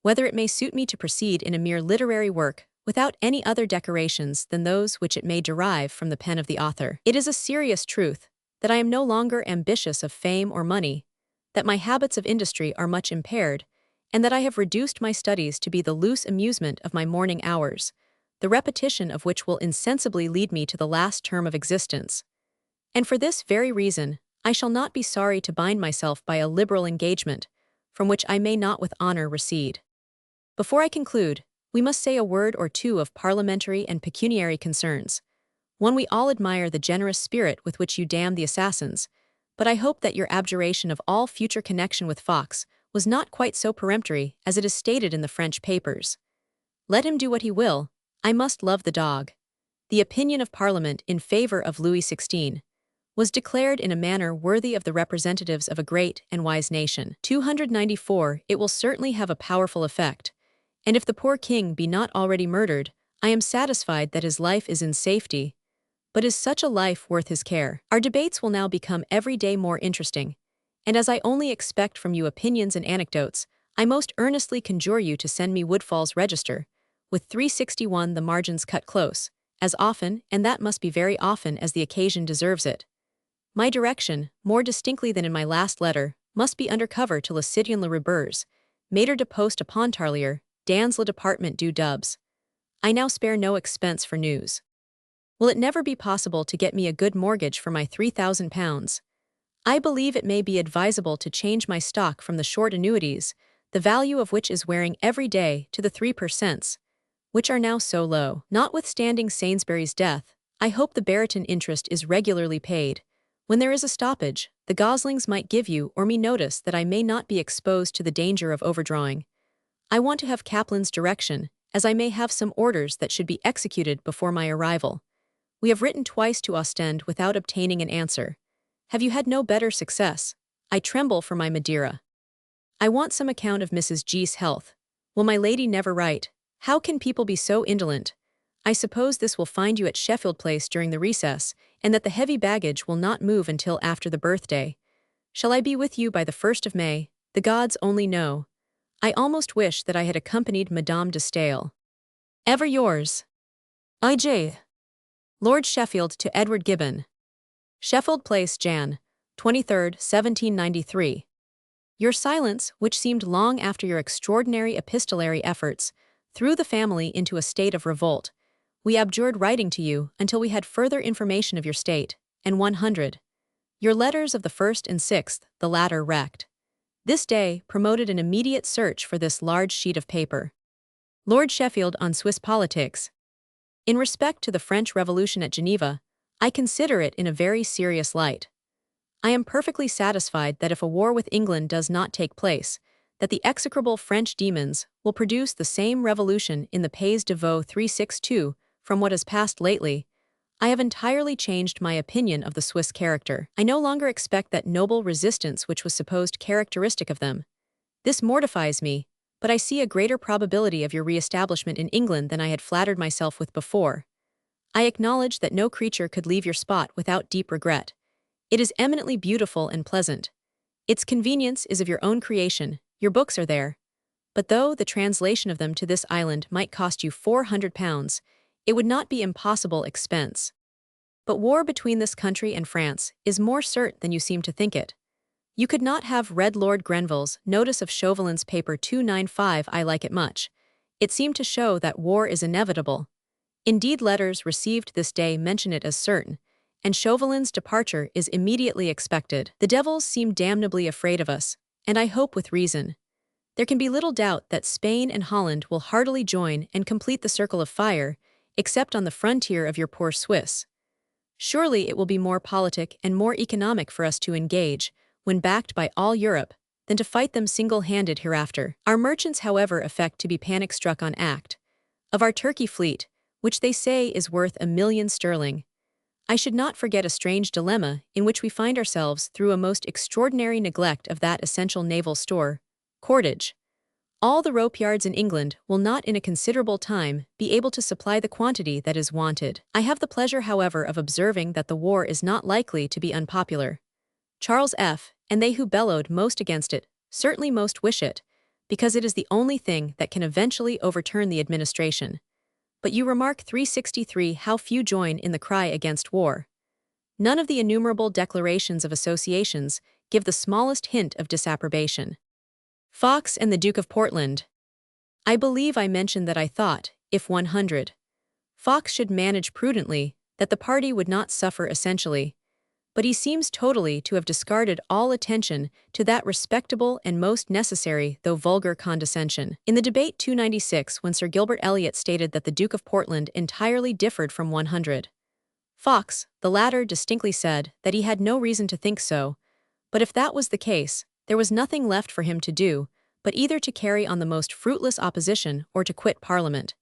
whether it may suit me to proceed in a mere literary work without any other decorations than those which it may derive from the pen of the author. It is a serious truth that I am no longer ambitious of fame or money, that my habits of industry are much impaired, and that I have reduced my studies to be the loose amusement of my morning hours, the repetition of which will insensibly lead me to the last term of existence. And for this very reason, I shall not be sorry to bind myself by a liberal engagement, from which I may not with honor recede. Before I conclude, we must say a word or two of parliamentary and pecuniary concerns. One, we all admire the generous spirit with which you damn the assassins, but I hope that your abjuration of all future connection with Fox was not quite so peremptory as it is stated in the French papers. Let him do what he will, I must love the dog. The opinion of Parliament in favor of Louis XVI was declared in a manner worthy of the representatives of a great and wise nation. 294. It will certainly have a powerful effect, and if the poor king be not already murdered, I am satisfied that his life is in safety. But is such a life worth his care? Our debates will now become every day more interesting, and as I only expect from you opinions and anecdotes, I most earnestly conjure you to send me Woodfall's Register, with 361 the margins cut close, as often, and that must be very often as the occasion deserves it. My direction, more distinctly than in my last letter, must be under cover to le citoyen le Rebers, Maître de poste à Pontarlier, dans le département du Doubs. I now spare no expense for news. Will it never be possible to get me a good mortgage for my £3,000? I believe it may be advisable to change my stock from the short annuities, the value of which is wearing every day, to the 3%, which are now so low. Notwithstanding Sainsbury's death, I hope the baryton interest is regularly paid. When there is a stoppage, the Goslings might give you or me notice that I may not be exposed to the danger of overdrawing. I want to have Kaplan's direction, as I may have some orders that should be executed before my arrival. We have written twice to Ostend without obtaining an answer. Have you had no better success? I tremble for my Madeira. I want some account of Mrs. G.'s health. Will my lady never write? How can people be so indolent? I suppose this will find you at Sheffield Place during the recess, and that the heavy baggage will not move until after the birthday. Shall I be with you by the 1st of May? The gods only know. I almost wish that I had accompanied Madame de Staël. Ever yours, I.J. Lord Sheffield to Edward Gibbon. Sheffield Place, Jan. 23, 1793. Your silence, which seemed long after your extraordinary epistolary efforts, threw the family into a state of revolt. We abjured writing to you until we had further information of your state, and 100. Your letters of the 1st and 6th, the latter wrecked. This day promoted an immediate search for this large sheet of paper. Lord Sheffield on Swiss politics. In respect to the French Revolution at Geneva, I consider it in a very serious light. I am perfectly satisfied that if a war with England does not take place, that the execrable French demons will produce the same revolution in the Pays de Vaud 362. From what has passed lately, I have entirely changed my opinion of the Swiss character. I no longer expect that noble resistance which was supposed characteristic of them. This mortifies me, but I see a greater probability of your re-establishment in England than I had flattered myself with before. I acknowledge that no creature could leave your spot without deep regret. It is eminently beautiful and pleasant. Its convenience is of your own creation, your books are there. But though the translation of them to this island might cost you £400, it would not be impossible expense. But war between this country and France is more certain than you seem to think it. You could not have read Lord Grenville's notice of Chauvelin's paper 295. I like it much. It seemed to show that war is inevitable. Indeed, letters received this day mention it as certain, and Chauvelin's departure is immediately expected. The devils seem damnably afraid of us, and I hope with reason. There can be little doubt that Spain and Holland will heartily join and complete the circle of fire, except on the frontier of your poor Swiss. Surely it will be more politic and more economic for us to engage, when backed by all Europe, than to fight them single-handed hereafter. Our merchants, however, affect to be panic-struck on act of our Turkey fleet, which they say is worth £1,000,000. I should not forget a strange dilemma in which we find ourselves through a most extraordinary neglect of that essential naval store, cordage. All the rope yards in England will not in a considerable time be able to supply the quantity that is wanted. I have the pleasure, however, of observing that the war is not likely to be unpopular. Charles F. and they who bellowed most against it certainly most wish it, because it is the only thing that can eventually overturn the administration. But you remark 363 how few join in the cry against war. None of the innumerable declarations of associations give the smallest hint of disapprobation. Fox and the Duke of Portland. I believe I mentioned that I thought, if 100, Fox should manage prudently, that the party would not suffer essentially. but he seems totally to have discarded all attention to that respectable and most necessary though vulgar condescension. In the debate 296, when Sir Gilbert Elliot stated that the Duke of Portland entirely differed from 100 Fox, the latter distinctly said that he had no reason to think so, but if that was the case, there was nothing left for him to do but either to carry on the most fruitless opposition or to quit Parliament.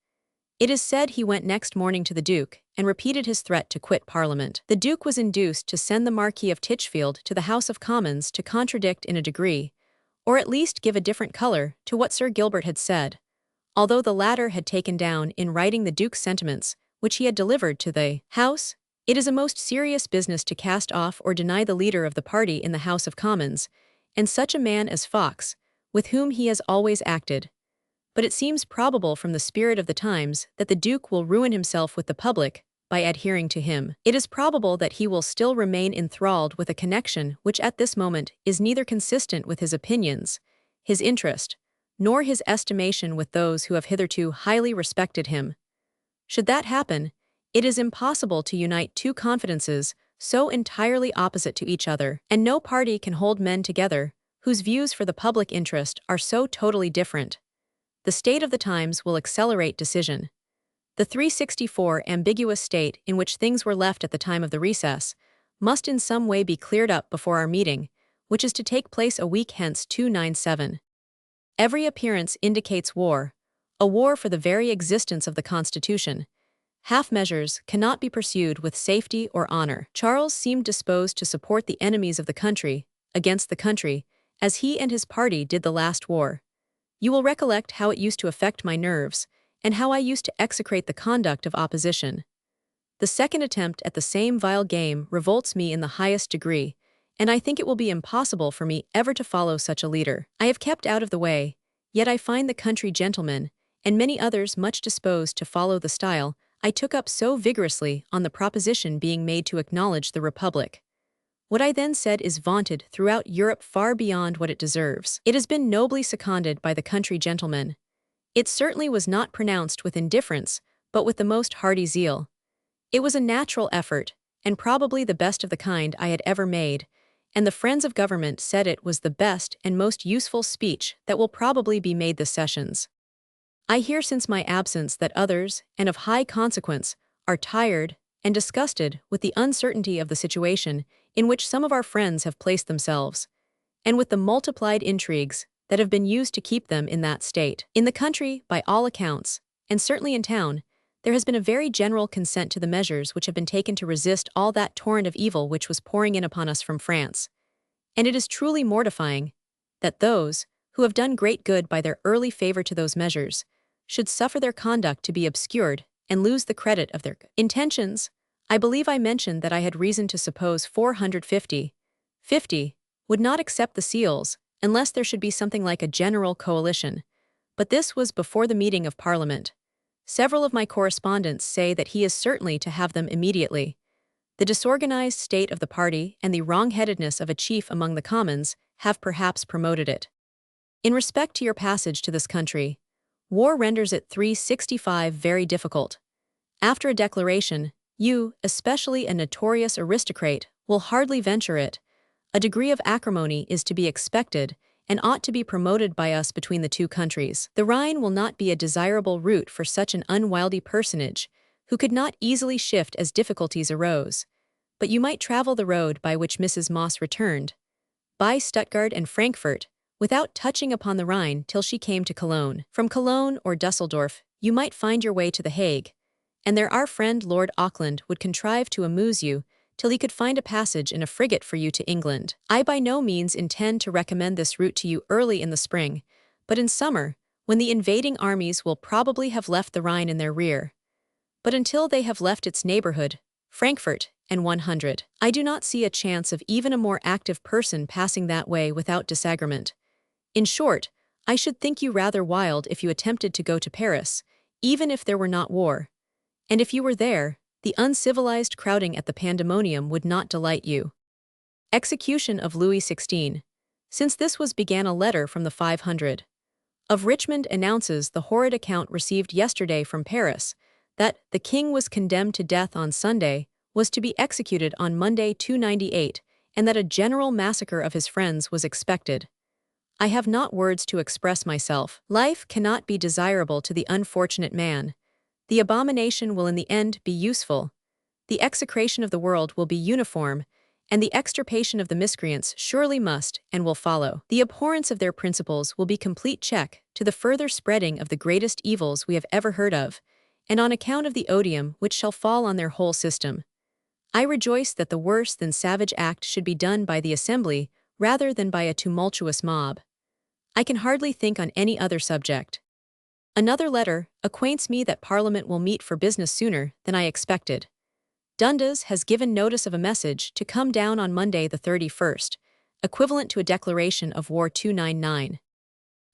It is said he went next morning to the Duke and repeated his threat to quit Parliament. The Duke was induced to send the Marquis of Titchfield to the House of Commons to contradict in a degree, or at least give a different colour to what Sir Gilbert had said, although the latter had taken down in writing the Duke's sentiments, which he had delivered to the House. It is a most serious business to cast off or deny the leader of the party in the House of Commons, and such a man as Fox, with whom he has always acted. But it seems probable from the spirit of the times that the Duke will ruin himself with the public by adhering to him. It is probable that he will still remain enthralled with a connection which at this moment is neither consistent with his opinions, his interest, nor his estimation with those who have hitherto highly respected him. Should that happen, it is impossible to unite two confidences so entirely opposite to each other, and no party can hold men together whose views for the public interest are so totally different. The state of the times will accelerate decision. The 364 ambiguous state in which things were left at the time of the recess must in some way be cleared up before our meeting, which is to take place a week hence 297. Every appearance indicates war, a war for the very existence of the Constitution. Half measures cannot be pursued with safety or honor. Charles seemed disposed to support the enemies of the country, against the country, as he and his party did the last war. You will recollect how it used to affect my nerves, and how I used to execrate the conduct of opposition. The second attempt at the same vile game revolts me in the highest degree, and I think it will be impossible for me ever to follow such a leader. I have kept out of the way, yet I find the country gentlemen, and many others much disposed to follow the style I took up so vigorously on the proposition being made to acknowledge the Republic. What I then said is vaunted throughout Europe far beyond what it deserves. It has been nobly seconded by the country gentlemen. It certainly was not pronounced with indifference, but with the most hearty zeal. It was a natural effort, and probably the best of the kind I had ever made, and the friends of government said it was the best and most useful speech that will probably be made this sessions. I hear since my absence that others, and of high consequence, are tired and disgusted with the uncertainty of the situation in which some of our friends have placed themselves, and with the multiplied intrigues that have been used to keep them in that state. In the country, by all accounts, and certainly in town, there has been a very general consent to the measures which have been taken to resist all that torrent of evil which was pouring in upon us from France. And it is truly mortifying that those who have done great good by their early favor to those measures should suffer their conduct to be obscured and lose the credit of their intentions. I believe I mentioned that I had reason to suppose 450 would not accept the seals unless there should be something like a general coalition, but this was before the meeting of Parliament. Several of my correspondents say that he is certainly to have them immediately. The disorganized state of the party and the wrong-headedness of a chief among the Commons have perhaps promoted it. In respect to your passage to this country, war renders it 365 very difficult. After a declaration, you, especially a notorious aristocrat, will hardly venture it. A degree of acrimony is to be expected, and ought to be promoted by us between the two countries. The Rhine will not be a desirable route for such an unwieldy personage, who could not easily shift as difficulties arose. But you might travel the road by which Mrs. Moss returned, by Stuttgart and Frankfurt, without touching upon the Rhine till she came to Cologne. From Cologne or Dusseldorf, you might find your way to The Hague, and there our friend Lord Auckland would contrive to amuse you till he could find a passage in a frigate for you to England. I by no means intend to recommend this route to you early in the spring, but in summer, when the invading armies will probably have left the Rhine in their rear. But until they have left its neighborhood, Frankfurt and 100, I do not see a chance of even a more active person passing that way without disagreement. In short, I should think you rather wild if you attempted to go to Paris, even if there were not war. And if you were there, the uncivilized crowding at the pandemonium would not delight you. Execution of Louis XVI. Since this was began a letter from the 500 of Richmond announces the horrid account received yesterday from Paris, that the king was condemned to death on Sunday, was to be executed on Monday 298, and that a general massacre of his friends was expected. I have not words to express myself. Life cannot be desirable to the unfortunate man. The abomination will in the end be useful. The execration of the world will be uniform, and the extirpation of the miscreants surely must and will follow. The abhorrence of their principles will be complete check to the further spreading of the greatest evils we have ever heard of, and on account of the odium which shall fall on their whole system. I rejoice that the worse than savage act should be done by the assembly rather than by a tumultuous mob. I can hardly think on any other subject. Another letter acquaints me that Parliament will meet for business sooner than I expected. Dundas has given notice of a message to come down on Monday the 31st, equivalent to a declaration of war 299.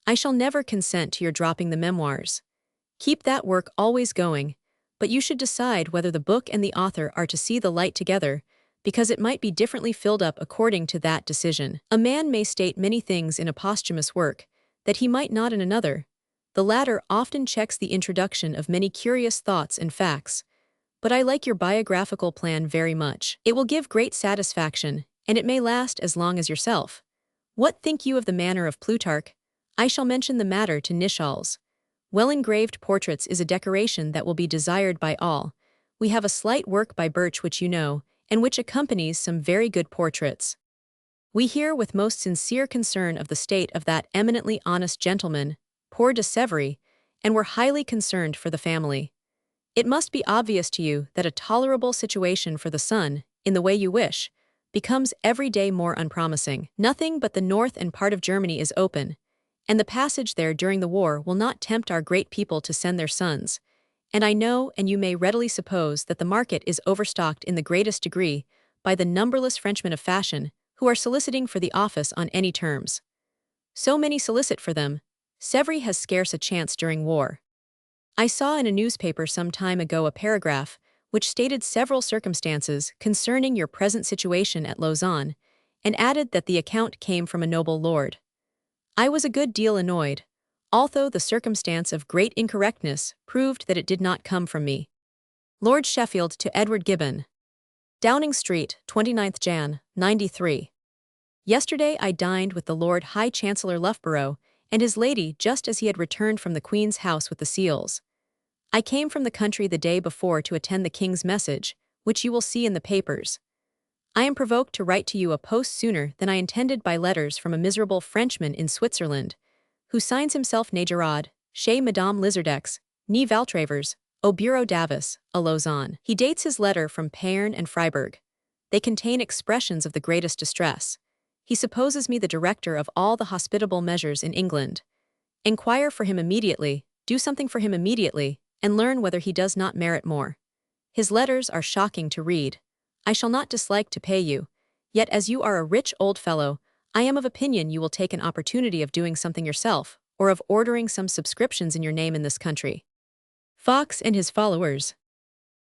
I shall never consent to your dropping the memoirs. Keep that work always going, but you should decide whether the book and the author are to see the light together, because it might be differently filled up according to that decision. A man may state many things in a posthumous work that he might not in another. The latter often checks the introduction of many curious thoughts and facts. But I like your biographical plan very much. It will give great satisfaction, and it may last as long as yourself. What think you of the manner of Plutarch? I shall mention the matter to Nichols. Well-engraved portraits is a decoration that will be desired by all. We have a slight work by Birch which you know, and which accompanies some very good portraits. We hear with most sincere concern of the state of that eminently honest gentleman, poor de Sèvres, and were highly concerned for the family. It must be obvious to you that a tolerable situation for the son, in the way you wish, becomes every day more unpromising. Nothing but the north and part of Germany is open, and the passage there during the war will not tempt our great people to send their sons, and I know and you may readily suppose that the market is overstocked in the greatest degree by the numberless Frenchmen of fashion who are soliciting for the office on any terms. So many solicit for them, Sèvres has scarce a chance during war. I saw in a newspaper some time ago a paragraph which stated several circumstances concerning your present situation at Lausanne, and added that the account came from a noble lord. I was a good deal annoyed, although the circumstance of great incorrectness proved that it did not come from me. Lord Sheffield to Edward Gibbon. Downing Street, 29th Jan. 93. Yesterday I dined with the Lord High Chancellor Loughborough and his lady just as he had returned from the Queen's house with the seals. I came from the country the day before to attend the King's message, which you will see in the papers. I am provoked to write to you a post sooner than I intended by letters from a miserable Frenchman in Switzerland, who signs himself Ne Gerard, chez Madame Lizardex, ni Valtravers, au Bureau d'Avis, à Lausanne. He dates his letter from Payerne and Freiburg. They contain expressions of the greatest distress. He supposes me the director of all the hospitable measures in England. Inquire for him immediately, do something for him immediately, and learn whether he does not merit more. His letters are shocking to read. I shall not dislike to pay you, yet as you are a rich old fellow, I am of opinion you will take an opportunity of doing something yourself, or of ordering some subscriptions in your name in this country. Fox and his followers.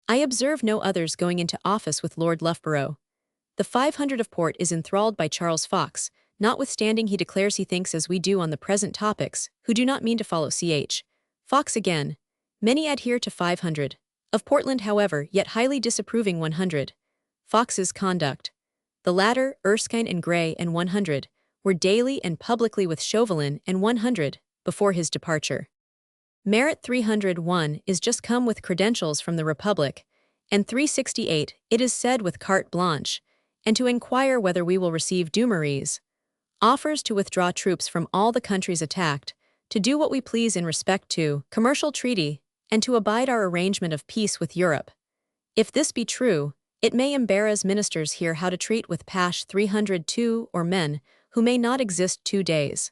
I observe no others going into office with Lord Loughborough. The 500 of port is enthralled by Charles Fox, notwithstanding he declares he thinks as we do on the present topics, who do not mean to follow ch. Fox again. Many adhere to 500. Of Portland, however, yet highly disapproving 100. Fox's conduct. The latter, Erskine and Gray and 100, were daily and publicly with Chauvelin and 100, before his departure. Merritt 301 is just come with credentials from the Republic, and 368, it is said with carte blanche, and to inquire whether we will receive Dumouriez. Offers to withdraw troops from all the countries attacked, to do what we please in respect to commercial treaty, and to abide our arrangement of peace with Europe. If this be true, it may embarrass ministers here how to treat with Pash 302 or men who may not exist 2 days.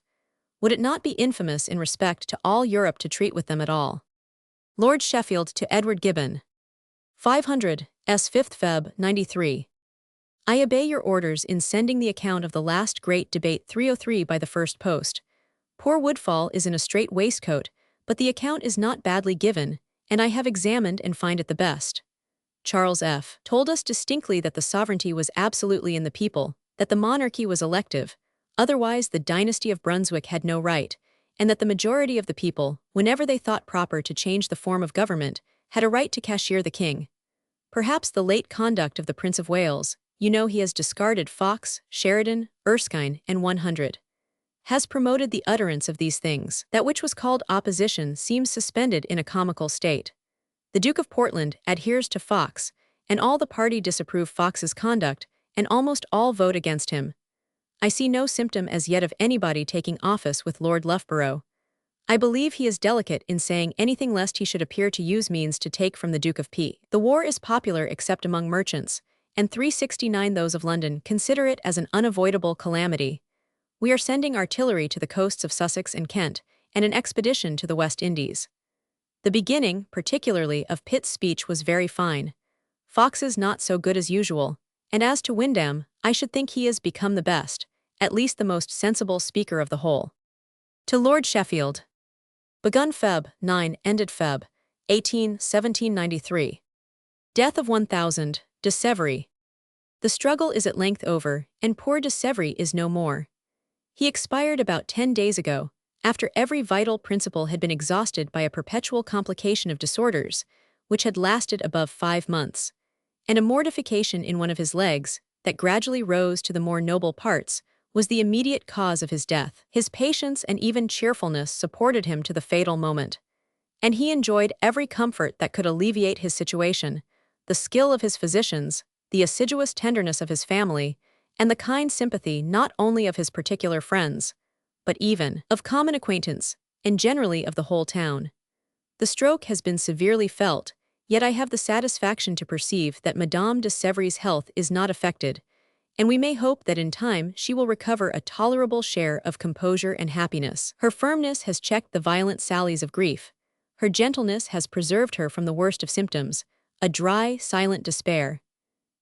Would it not be infamous in respect to all Europe to treat with them at all? Lord Sheffield to Edward Gibbon. 500, S. 5th Feb. 93. I obey your orders in sending the account of the last great debate 303 by the first post. Poor Woodfall is in a strait waistcoat, but the account is not badly given, and I have examined and find it the best. Charles F. told us distinctly that the sovereignty was absolutely in the people, that the monarchy was elective, otherwise the dynasty of Brunswick had no right, and that the majority of the people, whenever they thought proper to change the form of government, had a right to cashier the king. Perhaps the late conduct of the Prince of Wales, you know he has discarded Fox, Sheridan, Erskine, and 100, has promoted the utterance of these things. That which was called opposition seems suspended in a comical state. The Duke of Portland adheres to Fox, and all the party disapprove Fox's conduct, and almost all vote against him. I see no symptom as yet of anybody taking office with Lord Loughborough. I believe he is delicate in saying anything lest he should appear to use means to take from the Duke of P. The war is popular except among merchants, and 369 those of London consider it as an unavoidable calamity. We are sending artillery to the coasts of Sussex and Kent, and an expedition to the West Indies. The beginning, particularly, of Pitt's speech was very fine. Fox's not so good as usual, and as to Windham, I should think he has become the best, at least the most sensible speaker of the whole. To Lord Sheffield. Begun Feb. 9, ended Feb. 18, 1793. Death of 1000, de Sèvres. The struggle is at length over, and poor de Sèvres is no more. He expired about 10 days ago, after every vital principle had been exhausted by a perpetual complication of disorders, which had lasted above 5 months, and a mortification in one of his legs, that gradually rose to the more noble parts, was the immediate cause of his death. His patience and even cheerfulness supported him to the fatal moment, and he enjoyed every comfort that could alleviate his situation, the skill of his physicians, the assiduous tenderness of his family, and the kind sympathy not only of his particular friends, but even of common acquaintance, and generally of the whole town. The stroke has been severely felt, yet I have the satisfaction to perceive that Madame de Sèvres' health is not affected, and we may hope that in time she will recover a tolerable share of composure and happiness. Her firmness has checked the violent sallies of grief. Her gentleness has preserved her from the worst of symptoms, a dry, silent despair.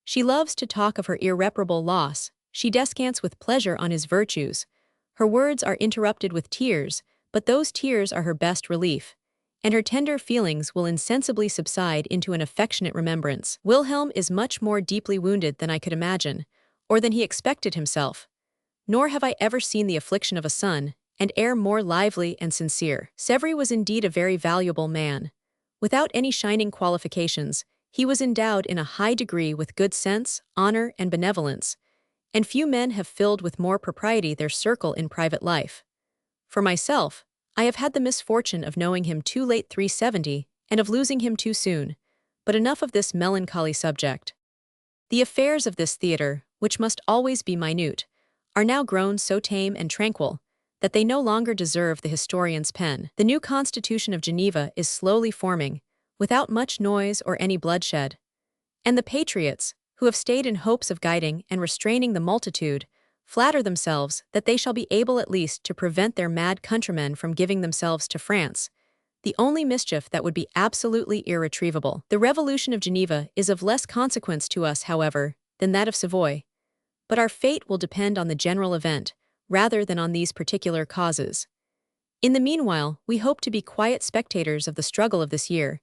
She loves to talk of her irreparable loss, she descants with pleasure on his virtues. Her words are interrupted with tears, but those tears are her best relief, and her tender feelings will insensibly subside into an affectionate remembrance. Wilhelm is much more deeply wounded than I could imagine, or than he expected himself, nor have I ever seen the affliction of a son, and air more lively and sincere. Sèvres was indeed a very valuable man. Without any shining qualifications, he was endowed in a high degree with good sense, honor, and benevolence, and few men have filled with more propriety their circle in private life. For myself, I have had the misfortune of knowing him too late 370, and of losing him too soon, but enough of this melancholy subject. The affairs of this theatre, which must always be minute, are now grown so tame and tranquil, that they no longer deserve the historian's pen. The new Constitution of Geneva is slowly forming, without much noise or any bloodshed, and the patriots, who have stayed in hopes of guiding and restraining the multitude, flatter themselves that they shall be able at least to prevent their mad countrymen from giving themselves to France, the only mischief that would be absolutely irretrievable. The Revolution of Geneva is of less consequence to us, however, than that of Savoy, but our fate will depend on the general event, rather than on these particular causes. In the meanwhile, we hope to be quiet spectators of the struggle of this year,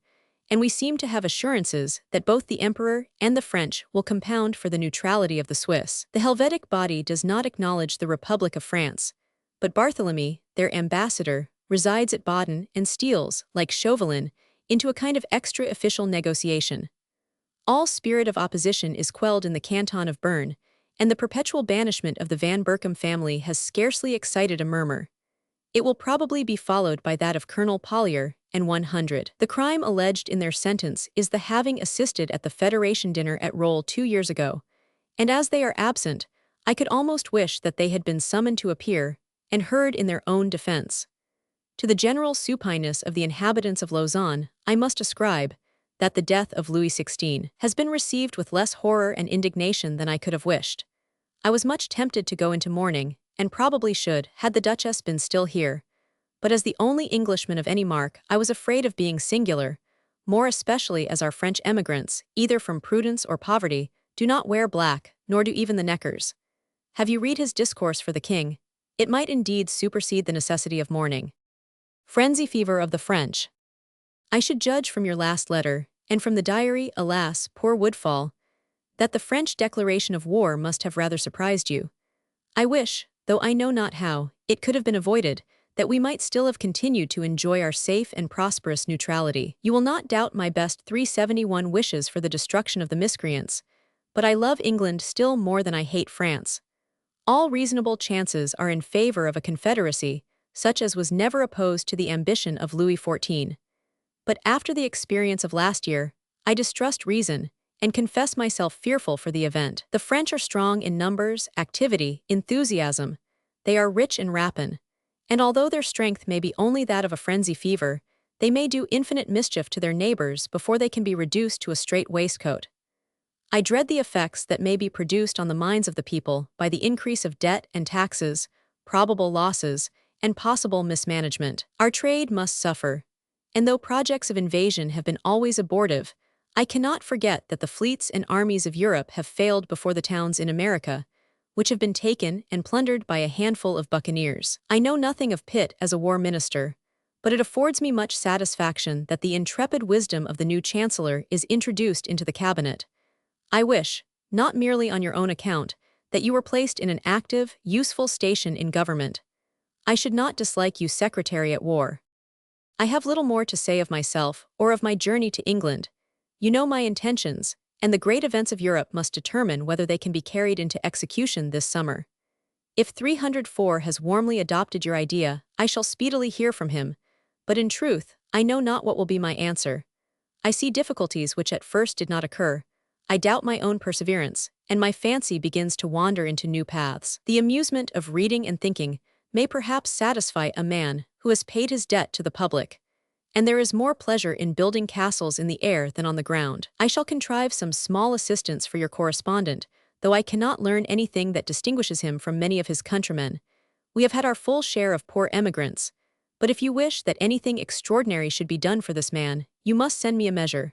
and we seem to have assurances that both the Emperor and the French will compound for the neutrality of the Swiss. The Helvetic body does not acknowledge the Republic of France, but Barthélemy, their ambassador, resides at Baden and steals, like Chauvelin, into a kind of extra-official negotiation. All spirit of opposition is quelled in the canton of Bern, and the perpetual banishment of the Van Berchem family has scarcely excited a murmur. It will probably be followed by that of Colonel Pollier and 100. The crime alleged in their sentence is the having assisted at the Federation dinner at Rolle 2 years ago, and as they are absent, I could almost wish that they had been summoned to appear and heard in their own defense. To the general supineness of the inhabitants of Lausanne, I must ascribe that the death of Louis XVI has been received with less horror and indignation than I could have wished. I was much tempted to go into mourning, and probably should, had the Duchess been still here, but as the only Englishman of any mark, I was afraid of being singular, more especially as our French emigrants, either from prudence or poverty, do not wear black, nor do even the Neckers. Have you read his discourse for the king? It might indeed supersede the necessity of mourning. Frenzy fever of the French. I should judge from your last letter, and from the diary, alas, poor Woodfall, that the French declaration of war must have rather surprised you. I wish, though I know not how, it could have been avoided, that we might still have continued to enjoy our safe and prosperous neutrality. You will not doubt my best 371 wishes for the destruction of the miscreants, but I love England still more than I hate France. All reasonable chances are in favor of a confederacy, such as was never opposed to the ambition of Louis XIV. But after the experience of last year, I distrust reason and confess myself fearful for the event. The French are strong in numbers, activity, enthusiasm. They are rich in rapine, and although their strength may be only that of a frenzy fever, they may do infinite mischief to their neighbors before they can be reduced to a strait waistcoat. I dread the effects that may be produced on the minds of the people by the increase of debt and taxes, probable losses, and possible mismanagement. Our trade must suffer, and though projects of invasion have been always abortive, I cannot forget that the fleets and armies of Europe have failed before the towns in America, which have been taken and plundered by a handful of buccaneers. I know nothing of Pitt as a war minister, but it affords me much satisfaction that the intrepid wisdom of the new chancellor is introduced into the cabinet. I wish, not merely on your own account, that you were placed in an active, useful station in government. I should not dislike you Secretary at War. I have little more to say of myself or of my journey to England. You know my intentions, and the great events of Europe must determine whether they can be carried into execution this summer. If 304 has warmly adopted your idea, I shall speedily hear from him, but in truth, I know not what will be my answer. I see difficulties which at first did not occur. I doubt my own perseverance, and my fancy begins to wander into new paths. The amusement of reading and thinking may perhaps satisfy a man who has paid his debt to the public, and there is more pleasure in building castles in the air than on the ground. I shall contrive some small assistance for your correspondent, though I cannot learn anything that distinguishes him from many of his countrymen. We have had our full share of poor emigrants, but if you wish that anything extraordinary should be done for this man, you must send me a measure.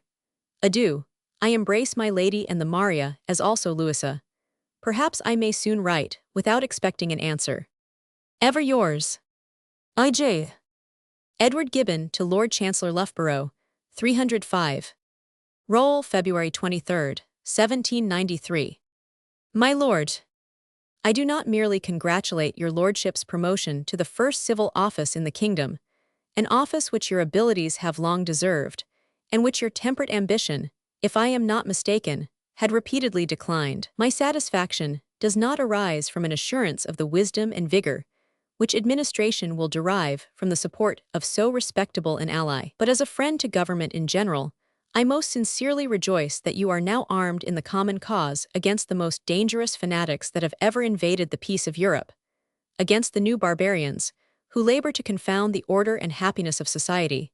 Adieu. I embrace my lady and the Maria, as also Louisa. Perhaps I may soon write, without expecting an answer. Ever yours. I.J. Edward Gibbon to Lord Chancellor Loughborough, 305. Roll, February 23, 1793. My Lord, I do not merely congratulate your Lordship's promotion to the first civil office in the kingdom, an office which your abilities have long deserved, and which your temperate ambition, if I am not mistaken, had repeatedly declined. My satisfaction does not arise from an assurance of the wisdom and vigor which administration will derive from the support of so respectable an ally. But as a friend to government in general, I most sincerely rejoice that you are now armed in the common cause against the most dangerous fanatics that have ever invaded the peace of Europe, against the new barbarians, who labor to confound the order and happiness of society,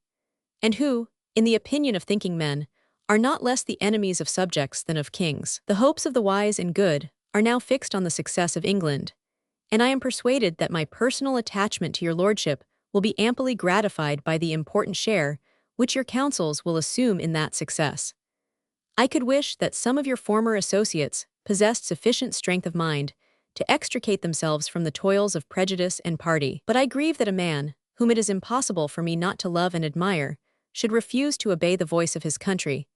and who, in the opinion of thinking men, are not less the enemies of subjects than of kings. The hopes of the wise and good are now fixed on the success of England, and I am persuaded that my personal attachment to your lordship will be amply gratified by the important share which your counsels will assume in that success. I could wish that some of your former associates possessed sufficient strength of mind to extricate themselves from the toils of prejudice and party, but I grieve that a man, whom it is impossible for me not to love and admire, should refuse to obey the voice of his country,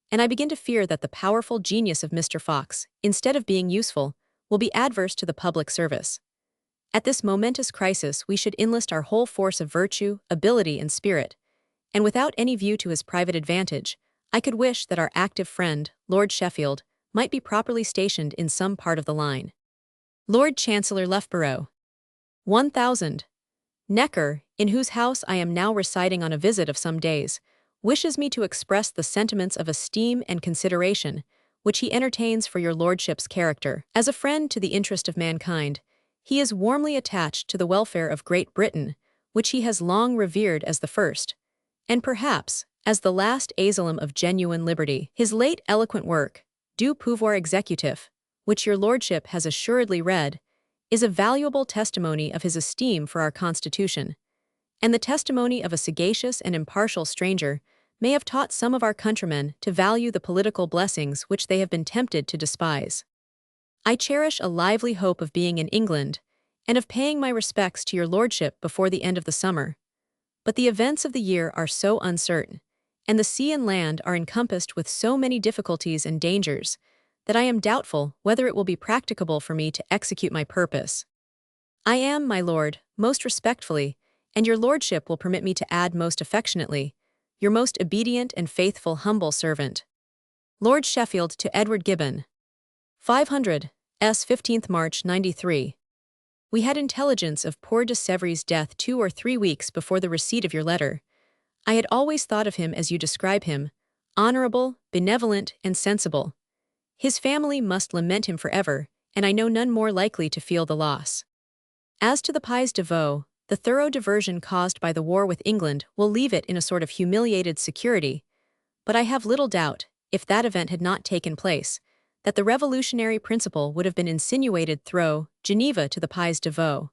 and I begin to fear that the powerful genius of Mr. Fox, instead of being useful, will be adverse to the public service. At this momentous crisis we should enlist our whole force of virtue, ability, and spirit, and without any view to his private advantage, I could wish that our active friend, Lord Sheffield, might be properly stationed in some part of the line. Lord Chancellor Loughborough. 1000. Necker, in whose house I am now residing on a visit of some days, wishes me to express the sentiments of esteem and consideration which he entertains for your lordship's character. As a friend to the interest of mankind, he is warmly attached to the welfare of Great Britain, which he has long revered as the first, and perhaps as the last asylum of genuine liberty. His late eloquent work, Du Pouvoir Exécutif, which your lordship has assuredly read, is a valuable testimony of his esteem for our Constitution, and the testimony of a sagacious and impartial stranger may have taught some of our countrymen to value the political blessings which they have been tempted to despise. I cherish a lively hope of being in England, and of paying my respects to your lordship before the end of the summer. But the events of the year are so uncertain, and the sea and land are encompassed with so many difficulties and dangers, that I am doubtful whether it will be practicable for me to execute my purpose. I am, my lord, most respectfully, and your lordship will permit me to add most affectionately, your most obedient and faithful humble servant. Lord Sheffield to Edward Gibbon. 500, 15th March 93. We had intelligence of poor de Sèvres' death 2 or 3 weeks before the receipt of your letter. I had always thought of him as you describe him, honorable, benevolent, and sensible. His family must lament him forever, and I know none more likely to feel the loss. As to the Pays de Vaud, the thorough diversion caused by the war with England will leave it in a sort of humiliated security, but I have little doubt, if that event had not taken place, that the revolutionary principle would have been insinuated through Geneva to the Pays de Vaud.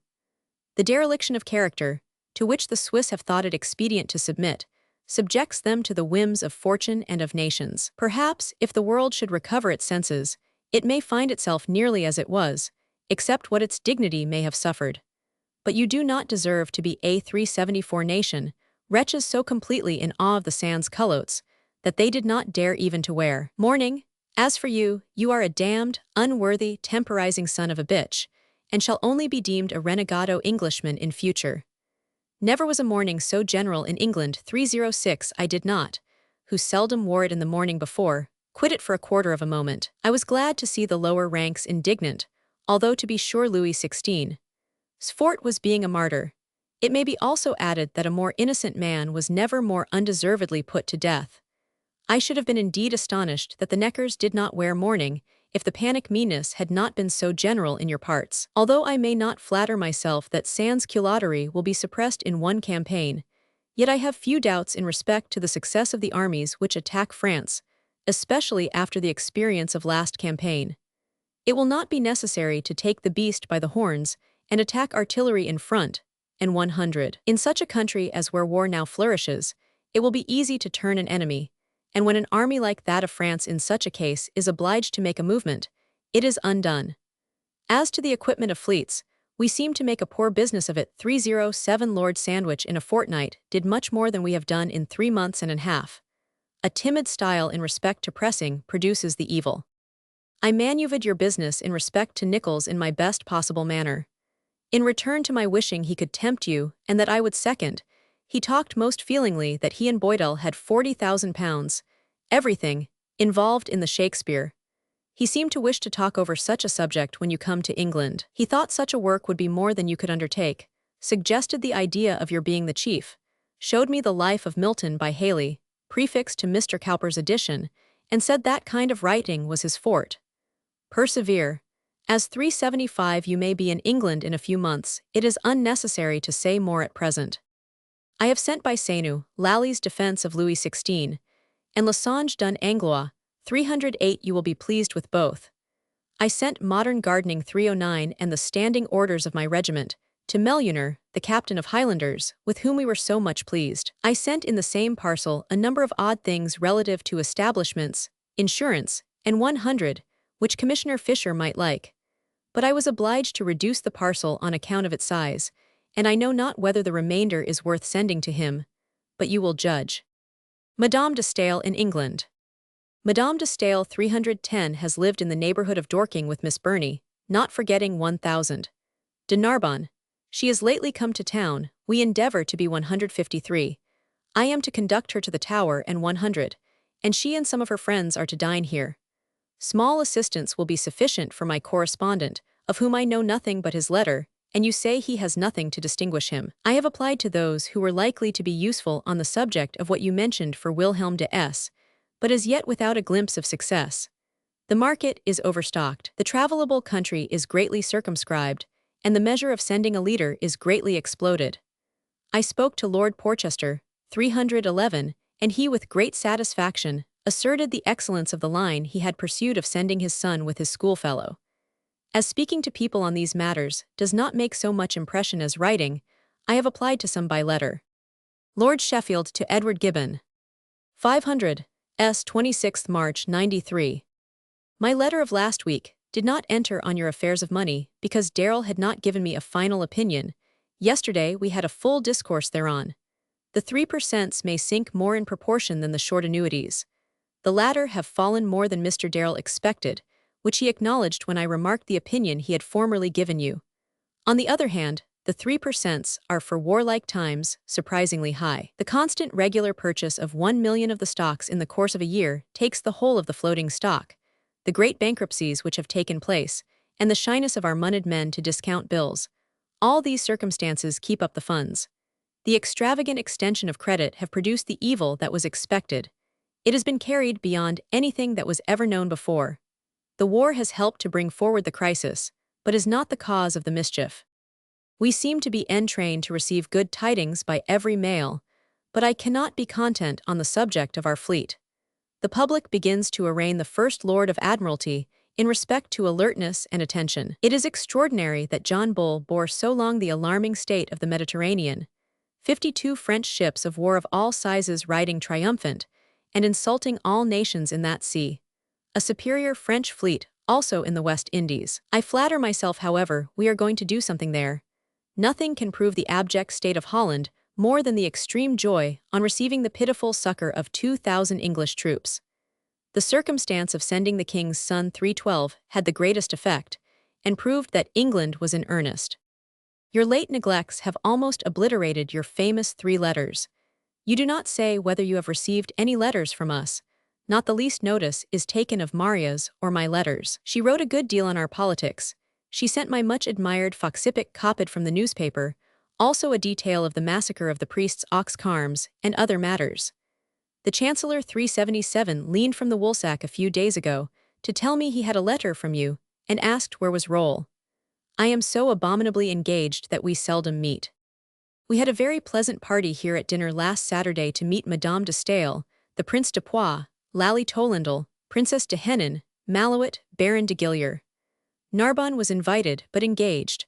The dereliction of character, to which the Swiss have thought it expedient to submit, subjects them to the whims of fortune and of nations. Perhaps, if the world should recover its senses, it may find itself nearly as it was, except what its dignity may have suffered. But you do not deserve to be a 374 nation, wretches so completely in awe of the sans culottes, that they did not dare even to wear mourning. As for you, you are a damned, unworthy, temporizing son of a bitch, and shall only be deemed a renegado Englishman in future. Never was a mourning so general in England 306 I did not, who seldom wore it in the morning before, quit it for a quarter of a moment. I was glad to see the lower ranks indignant, although to be sure Louis XVI. Fort was being a martyr. It may be also added that a more innocent man was never more undeservedly put to death. I should have been indeed astonished that the Neckers did not wear mourning, if the panic meanness had not been so general in your parts. Although I may not flatter myself that sans-culottery will be suppressed in one campaign, yet I have few doubts in respect to the success of the armies which attack France, especially after the experience of last campaign. It will not be necessary to take the beast by the horns and attack artillery in front, and 100. In such a country as where war now flourishes, it will be easy to turn an enemy, and when an army like that of France in such a case is obliged to make a movement, it is undone. As to the equipment of fleets, we seem to make a poor business of it. 307 Lord Sandwich in a fortnight did much more than we have done in 3 months and a half. A timid style in respect to pressing produces the evil. I maneuvered your business in respect to Nichols in my best possible manner. In return to my wishing he could tempt you, and that I would second, he talked most feelingly that he and Boydell had £40,000, everything, involved in the Shakespeare. He seemed to wish to talk over such a subject when you come to England. He thought such a work would be more than you could undertake, suggested the idea of your being the chief, showed me the Life of Milton by Haley, prefixed to Mr. Cowper's edition, and said that kind of writing was his forte. Persevere. As 375 you may be in England in a few months, it is unnecessary to say more at present. I have sent by Seynou, Lally's Defense of Louis XVI, and Lessange d'un Anglois, 308 you will be pleased with both. I sent Modern Gardening 309 and the Standing Orders of my regiment, to Melunor, the captain of Highlanders, with whom we were so much pleased. I sent in the same parcel a number of odd things relative to establishments, insurance, and 100, which Commissioner Fisher might like. But I was obliged to reduce the parcel on account of its size, and I know not whether the remainder is worth sending to him, but you will judge. Madame de Staël in England. Madame de Staël 310 has lived in the neighborhood of Dorking with Miss Burney, not forgetting 1000. De Narbonne. She is lately come to town, we endeavor to be 153. I am to conduct her to the Tower and 100, and she and some of her friends are to dine here. Small assistance will be sufficient for my correspondent, of whom I know nothing but his letter, and you say he has nothing to distinguish him. I have applied to those who were likely to be useful on the subject of what you mentioned for Wilhelm de S., but as yet without a glimpse of success. The market is overstocked, the travelable country is greatly circumscribed, and the measure of sending a leader is greatly exploded. I spoke to Lord Porchester, 311, and he with great satisfaction asserted the excellence of the line he had pursued of sending his son with his schoolfellow. As speaking to people on these matters does not make so much impression as writing, I have applied to some by letter. Lord Sheffield to Edward Gibbon. 500, 26th March 93. My letter of last week did not enter on your affairs of money because Darrell had not given me a final opinion. Yesterday we had a full discourse thereon. The 3% may sink more in proportion than the short annuities. The latter have fallen more than Mr. Darrell expected, which he acknowledged when I remarked the opinion he had formerly given you. On the other hand, The 3% are for warlike times, surprisingly high. The constant regular purchase of 1 million of the stocks in the course of a year takes the whole of the floating stock. The great bankruptcies which have taken place, and the shyness of our moneyed men to discount bills, all these circumstances keep up the funds. The extravagant extension of credit have produced the evil that was expected. It has been carried beyond anything that was ever known before. The war has helped to bring forward the crisis, but is not the cause of the mischief. We seem to be entrained to receive good tidings by every mail, but I cannot be content on the subject of our fleet. The public begins to arraign the First Lord of Admiralty in respect to alertness and attention. It is extraordinary that John Bull bore so long the alarming state of the Mediterranean, 52 French ships of war of all sizes riding triumphant and insulting all nations in that sea. A superior French fleet also in the West Indies. I flatter myself, however, we are going to do something there. Nothing can prove the abject state of Holland more than the extreme joy on receiving the pitiful succor of 2,000 English troops. The circumstance of sending the king's son 312 had the greatest effect, and proved that England was in earnest. Your late neglects have almost obliterated your famous 3 letters. You do not say whether you have received any letters from us. Not the least notice is taken of Maria's or my letters. She wrote a good deal on our politics. She sent my much-admired Foxippic copied from the newspaper, also a detail of the massacre of the priests Ox Carmes and other matters. The Chancellor 377 leaned from the woolsack a few days ago to tell me he had a letter from you and asked where was Roll. I am so abominably engaged that we seldom meet. We had a very pleasant party here at dinner last Saturday to meet Madame de Staël, the Prince de Poix, Lally Tollendal, Princess de Henin, Malowet, Baron de Gillier. Narbonne was invited, but engaged.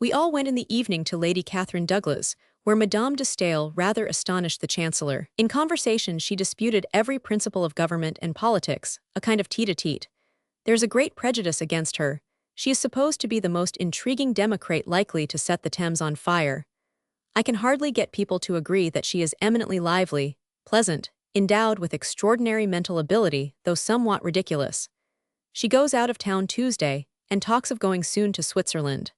We all went in the evening to Lady Catherine Douglas, where Madame de Staël rather astonished the Chancellor. In conversation she disputed every principle of government and politics, a kind of tete-a-tete. There is a great prejudice against her. She is supposed to be the most intriguing democrate likely to set the Thames on fire. I can hardly get people to agree that she is eminently lively, pleasant, endowed with extraordinary mental ability, though somewhat ridiculous. She goes out of town Tuesday, and talks of going soon to Switzerland.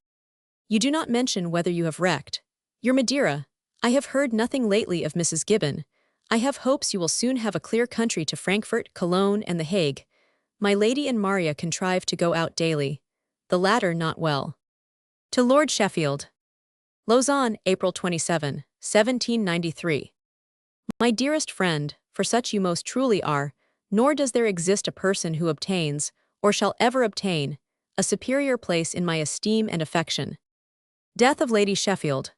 You do not mention whether you have wrecked your Madeira. I have heard nothing lately of Mrs. Gibbon. I have hopes you will soon have a clear country to Frankfurt, Cologne, and The Hague. My lady and Maria contrive to go out daily, the latter not well. To Lord Sheffield. Lausanne, April 27, 1793. My dearest friend, for such you most truly are, nor does there exist a person who obtains, or shall ever obtain, a superior place in my esteem and affection. Death of Lady Sheffield.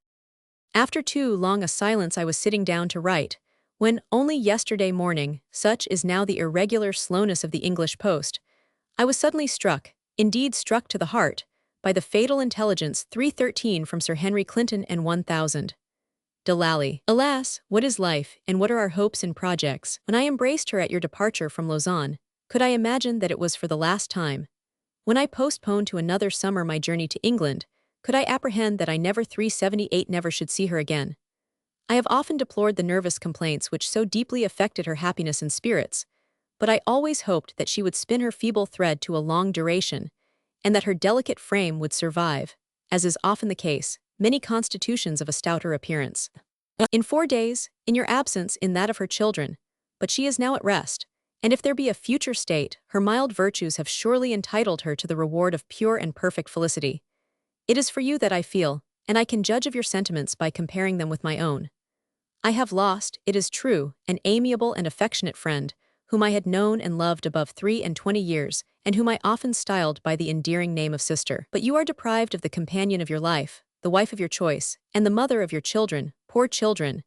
After too long a silence I was sitting down to write, when, only yesterday morning, such is now the irregular slowness of the English post, I was suddenly struck, indeed struck to the heart, by the fatal intelligence 313 from Sir Henry Clinton and 1000. Delally. Alas, what is life, and what are our hopes and projects? When I embraced her at your departure from Lausanne, could I imagine that it was for the last time? When I postponed to another summer my journey to England, could I apprehend that I never should see her again? I have often deplored the nervous complaints which so deeply affected her happiness and spirits, but I always hoped that she would spin her feeble thread to a long duration, and that her delicate frame would survive, as is often the case, many constitutions of a stouter appearance. In 4 days, in your absence, in that of her children, but she is now at rest, and if there be a future state, her mild virtues have surely entitled her to the reward of pure and perfect felicity. It is for you that I feel, and I can judge of your sentiments by comparing them with my own. I have lost, it is true, an amiable and affectionate friend, whom I had known and loved above 23 years, and whom I often styled by the endearing name of sister. But you are deprived of the companion of your life, the wife of your choice, and the mother of your children, poor children.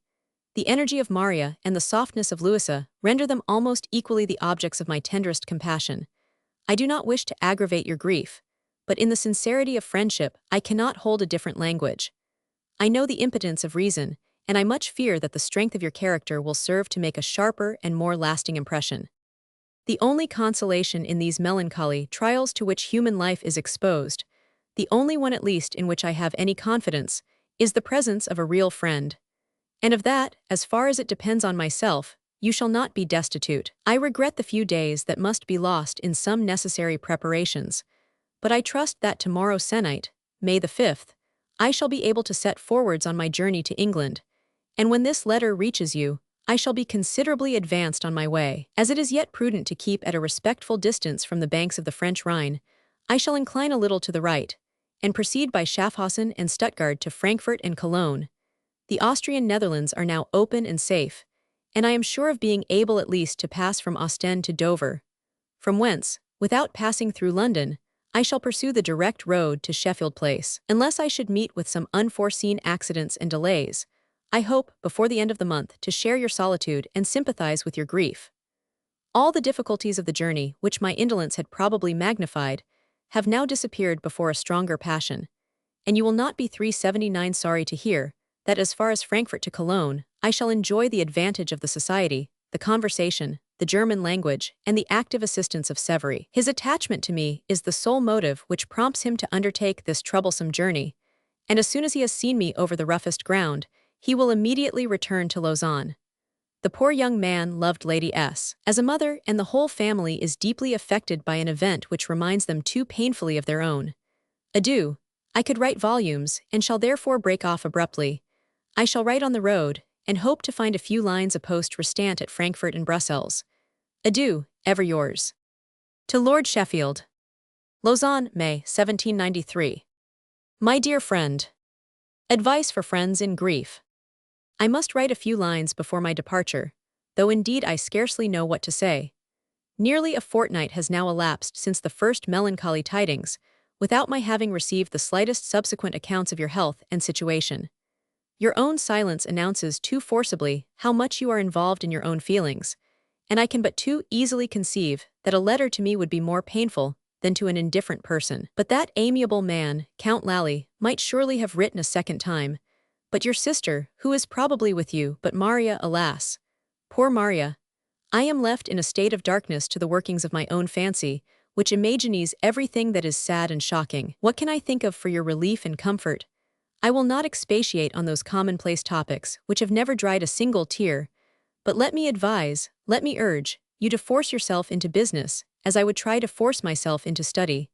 The energy of Maria and the softness of Louisa render them almost equally the objects of my tenderest compassion. I do not wish to aggravate your grief, but in the sincerity of friendship I cannot hold a different language. I know the impotence of reason, and I much fear that the strength of your character will serve to make a sharper and more lasting impression. The only consolation in these melancholy trials to which human life is exposed, the only one at least in which I have any confidence, is the presence of a real friend. And of that, as far as it depends on myself, you shall not be destitute. I regret the few days that must be lost in some necessary preparations, but I trust that tomorrow se'nnight, May the 5th, I shall be able to set forwards on my journey to England, and when this letter reaches you, I shall be considerably advanced on my way. As it is yet prudent to keep at a respectful distance from the banks of the French Rhine, I shall incline a little to the right, and proceed by Schaffhausen and Stuttgart to Frankfurt and Cologne. The Austrian Netherlands are now open and safe, and I am sure of being able at least to pass from Ostend to Dover, from whence, without passing through London, I shall pursue the direct road to Sheffield Place. Unless I should meet with some unforeseen accidents and delays, I hope, before the end of the month, to share your solitude and sympathize with your grief. All the difficulties of the journey, which my indolence had probably magnified, have now disappeared before a stronger passion, and you will not be 379 sorry to hear that as far as Frankfurt to Cologne, I shall enjoy the advantage of the society, the conversation, the German language, and the active assistance of Severy. His attachment to me is the sole motive which prompts him to undertake this troublesome journey, and as soon as he has seen me over the roughest ground, he will immediately return to Lausanne. The poor young man loved Lady S. as a mother, and the whole family is deeply affected by an event which reminds them too painfully of their own. Adieu. I could write volumes, and shall therefore break off abruptly. I shall write on the road, and hope to find a few lines a post restant at Frankfurt and Brussels. Adieu, ever yours. To Lord Sheffield. Lausanne, May 1793. My dear friend. Advice for friends in grief. I must write a few lines before my departure, though indeed I scarcely know what to say. Nearly a fortnight has now elapsed since the first melancholy tidings, without my having received the slightest subsequent accounts of your health and situation. Your own silence announces too forcibly how much you are involved in your own feelings, and I can but too easily conceive that a letter to me would be more painful than to an indifferent person. But that amiable man, Count Lally, might surely have written a second time, but your sister, who is probably with you, but Maria, alas! Poor Maria! I am left in a state of darkness to the workings of my own fancy, which imagines everything that is sad and shocking. What can I think of for your relief and comfort? I will not expatiate on those commonplace topics, which have never dried a single tear, but let me advise, let me urge, you to force yourself into business, as I would try to force myself into study.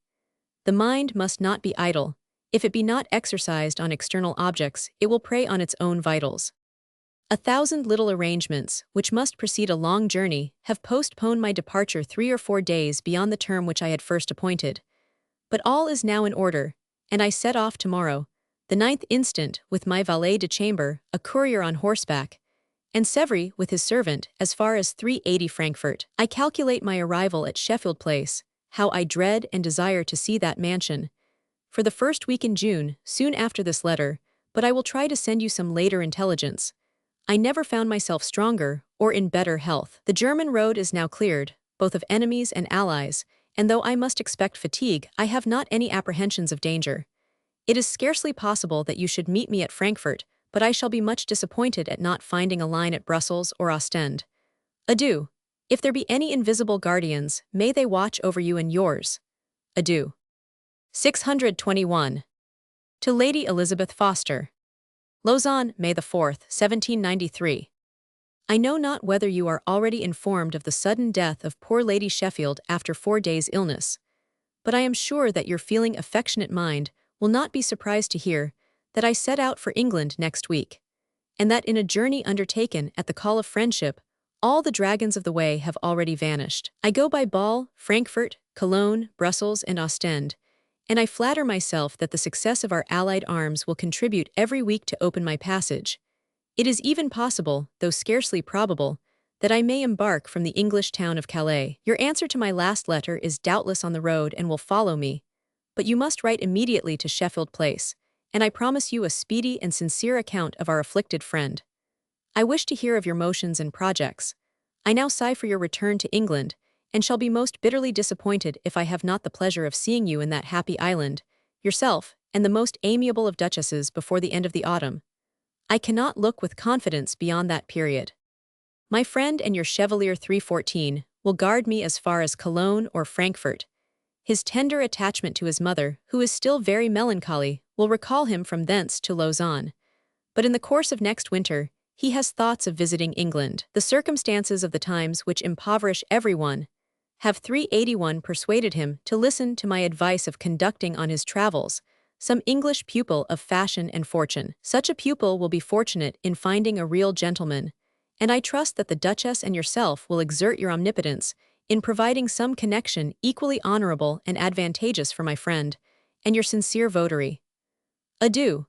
The mind must not be idle. If it be not exercised on external objects, it will prey on its own vitals. 1,000 little arrangements, which must precede a long journey, have postponed my departure 3 or 4 days beyond the term which I had first appointed. But all is now in order, and I set off tomorrow, the 9th instant, with my valet de chambre, a courier on horseback, and Severy, with his servant, as far as 380 Frankfurt. I calculate my arrival at Sheffield Place, how I dread and desire to see that mansion, for the first week in June, soon after this letter, but I will try to send you some later intelligence. I never found myself stronger, or in better health. The German road is now cleared, both of enemies and allies, and though I must expect fatigue, I have not any apprehensions of danger. It is scarcely possible that you should meet me at Frankfurt, but I shall be much disappointed at not finding a line at Brussels or Ostend. Adieu. If there be any invisible guardians, may they watch over you and yours. Adieu. 621. To Lady Elizabeth Foster. Lausanne, May the 4th, 1793. I know not whether you are already informed of the sudden death of poor Lady Sheffield after 4 days' illness, but I am sure that your feeling affectionate mind will not be surprised to hear that I set out for England next week, and that in a journey undertaken at the call of friendship, all the dragons of the way have already vanished. I go by Bâle, Frankfurt, Cologne, Brussels, and Ostend, and I flatter myself that the success of our allied arms will contribute every week to open my passage. It is even possible, though scarcely probable, that I may embark from the English town of Calais. Your answer to my last letter is doubtless on the road and will follow me, but you must write immediately to Sheffield Place, and I promise you a speedy and sincere account of our afflicted friend. I wish to hear of your motions and projects. I now sigh for your return to England, and shall be most bitterly disappointed if I have not the pleasure of seeing you in that happy island, yourself, and the most amiable of duchesses before the end of the autumn. I cannot look with confidence beyond that period. My friend and your Chevalier 314 will guard me as far as Cologne or Frankfurt. His tender attachment to his mother, who is still very melancholy, will recall him from thence to Lausanne. But in the course of next winter, he has thoughts of visiting England. The circumstances of the times which impoverish everyone have 381 persuaded him to listen to my advice of conducting on his travels some English pupil of fashion and fortune. Such a pupil will be fortunate in finding a real gentleman, and I trust that the Duchess and yourself will exert your omnipotence in providing some connection equally honorable and advantageous for my friend, and your sincere votary. Adieu.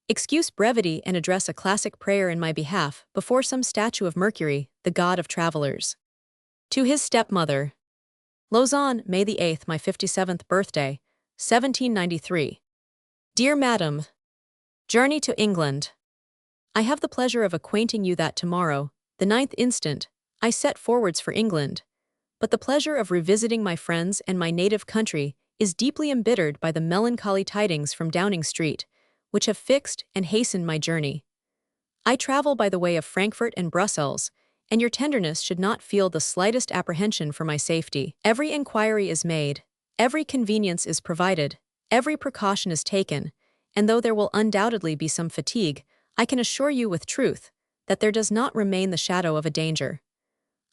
Excuse brevity and address a classic prayer in my behalf before some statue of Mercury, the god of travelers. To his stepmother. Lausanne, May the 8th, my 57th birthday, 1793. Dear Madam, Journey to England. I have the pleasure of acquainting you that tomorrow, the 9th instant, I set forwards for England, but the pleasure of revisiting my friends and my native country is deeply embittered by the melancholy tidings from Downing Street, which have fixed and hastened my journey. I travel by the way of Frankfurt and Brussels, and your tenderness should not feel the slightest apprehension for my safety. Every inquiry is made, every convenience is provided, every precaution is taken, and though there will undoubtedly be some fatigue, I can assure you with truth that there does not remain the shadow of a danger.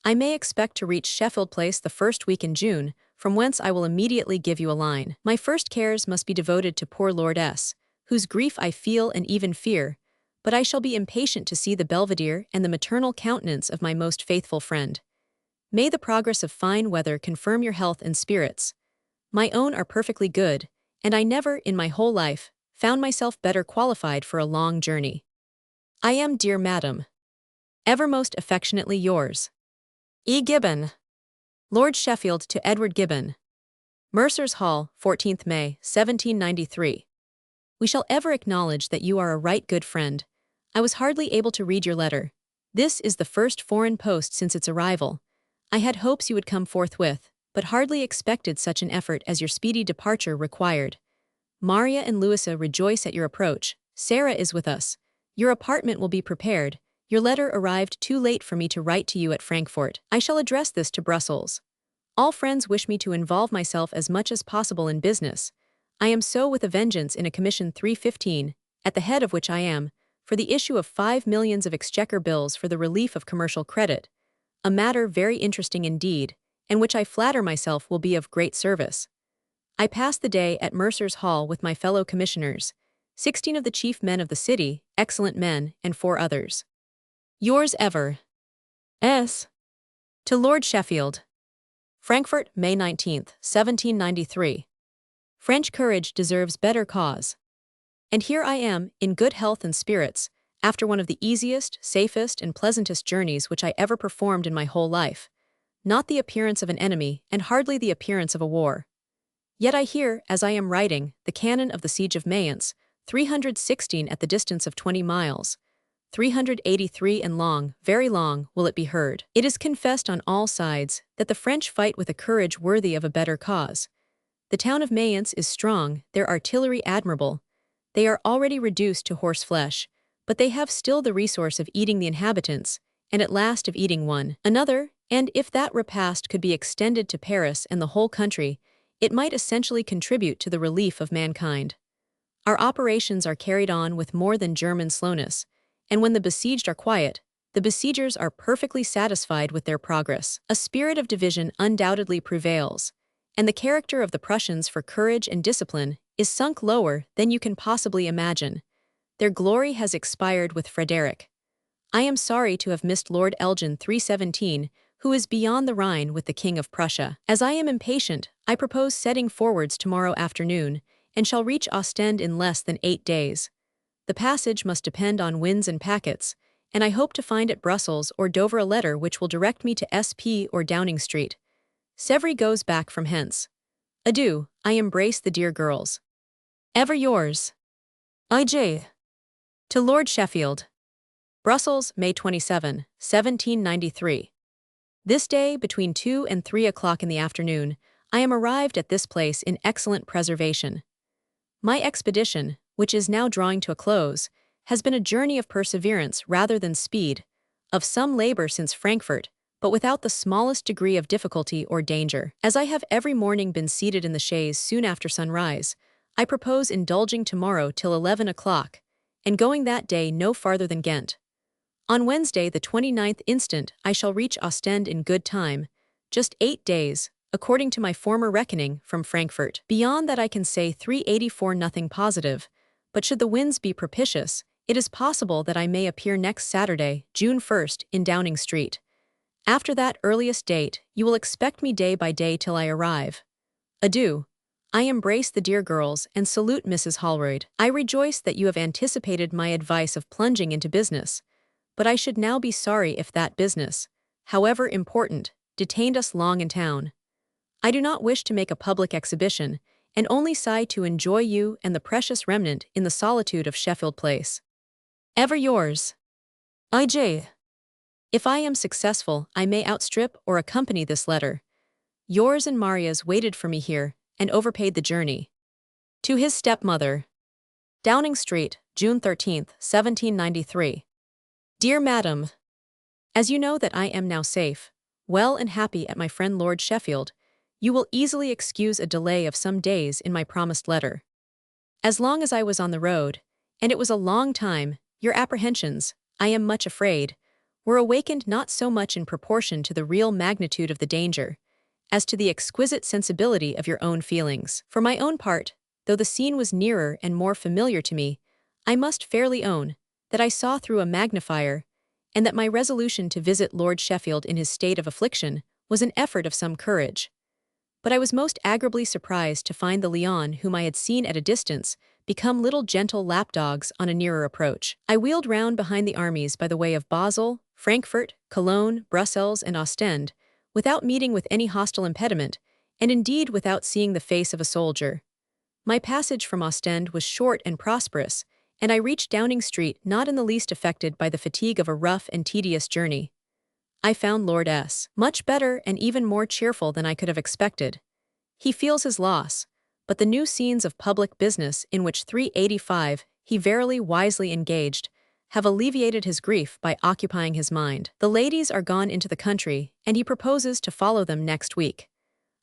I may expect to reach Sheffield Place the first week in June, from whence I will immediately give you a line. My first cares must be devoted to poor Lord S., whose grief I feel and even fear, but I shall be impatient to see the belvedere and the maternal countenance of my most faithful friend. May the progress of fine weather confirm your health and spirits. My own are perfectly good, and I never, in my whole life, found myself better qualified for a long journey. I am, dear madam, ever most affectionately yours, E. Gibbon. Lord Sheffield to Edward Gibbon. Mercer's Hall, 14th May, 1793. We shall ever acknowledge that you are a right good friend. I was hardly able to read your letter. This is the first foreign post since its arrival. I had hopes you would come forthwith, but hardly expected such an effort as your speedy departure required. Maria and Louisa rejoice at your approach. Sarah is with us. Your apartment will be prepared. Your letter arrived too late for me to write to you at Frankfurt. I shall address this to Brussels. All friends wish me to involve myself as much as possible in business. I am so with a vengeance in a Commission 315, at the head of which I am, for the issue of 5 millions of exchequer bills for the relief of commercial credit, a matter very interesting indeed, and which I flatter myself will be of great service. I passed the day at Mercer's Hall with my fellow commissioners, 16 of the chief men of the city, excellent men, and 4 others. Yours ever, S. To Lord Sheffield. Frankfurt, May 19th, 1793. French courage deserves better cause. And here I am, in good health and spirits, after one of the easiest, safest, and pleasantest journeys which I ever performed in my whole life. Not the appearance of an enemy, and hardly the appearance of a war. Yet I hear, as I am writing, the cannon of the siege of Mayence, 316 at the distance of 20 miles, 383 and long, very long, will it be heard. It is confessed on all sides that the French fight with a courage worthy of a better cause. The town of Mayence is strong, their artillery admirable. They are already reduced to horse flesh, but they have still the resource of eating the inhabitants, and at last of eating one another, and if that repast could be extended to Paris and the whole country, it might essentially contribute to the relief of mankind. Our operations are carried on with more than German slowness, and when the besieged are quiet, the besiegers are perfectly satisfied with their progress. A spirit of division undoubtedly prevails, and the character of the Prussians for courage and discipline is sunk lower than you can possibly imagine. Their glory has expired with Frederick. I am sorry to have missed Lord Elgin 317, who is beyond the Rhine with the King of Prussia. As I am impatient, I propose setting forwards tomorrow afternoon, and shall reach Ostend in less than 8 days. The passage must depend on winds and packets, and I hope to find at Brussels or Dover a letter which will direct me to SP or Downing Street. Sevry goes back from hence. Adieu, I embrace the dear girls. Ever yours, I.J. To Lord Sheffield. Brussels, May 27, 1793. This day, between 2 and 3 o'clock in the afternoon, I am arrived at this place in excellent preservation. My expedition, which is now drawing to a close, has been a journey of perseverance rather than speed, of some labor since Frankfurt, but without the smallest degree of difficulty or danger. As I have every morning been seated in the chaise soon after sunrise, I propose indulging tomorrow till 11 o'clock, and going that day no farther than Ghent. On Wednesday the 29th instant I shall reach Ostend in good time, just 8 days, according to my former reckoning from Frankfurt. Beyond that I can say 384 nothing positive, but should the winds be propitious, it is possible that I may appear next Saturday, June 1st, in Downing Street. After that earliest date, you will expect me day by day till I arrive. Adieu. I embrace the dear girls and salute Mrs. Holroyd. I rejoice that you have anticipated my advice of plunging into business, but I should now be sorry if that business, however important, detained us long in town. I do not wish to make a public exhibition, and only sigh to enjoy you and the precious remnant in the solitude of Sheffield Place. Ever yours, I.J. If I am successful, I may outstrip or accompany this letter. Yours and Maria's waited for me here, and overpaid the journey. To his stepmother. Downing Street, June 13, 1793. Dear Madam, as you know that I am now safe, well and happy at my friend Lord Sheffield, you will easily excuse a delay of some days in my promised letter. As long as I was on the road, and it was a long time, your apprehensions, I am much afraid, were awakened not so much in proportion to the real magnitude of the danger, as to the exquisite sensibility of your own feelings. For my own part, though the scene was nearer and more familiar to me, I must fairly own that I saw through a magnifier, and that my resolution to visit Lord Sheffield in his state of affliction was an effort of some courage. But I was most agreeably surprised to find the Leon whom I had seen at a distance become little gentle lapdogs on a nearer approach. I wheeled round behind the armies by the way of Basel, Frankfurt, Cologne, Brussels, and Ostend, without meeting with any hostile impediment, and indeed without seeing the face of a soldier. My passage from Ostend was short and prosperous, and I reached Downing Street not in the least affected by the fatigue of a rough and tedious journey. I found Lord S. much better and even more cheerful than I could have expected. He feels his loss, but the new scenes of public business in which 385 he verily wisely engaged have alleviated his grief by occupying his mind. The ladies are gone into the country, and he proposes to follow them next week.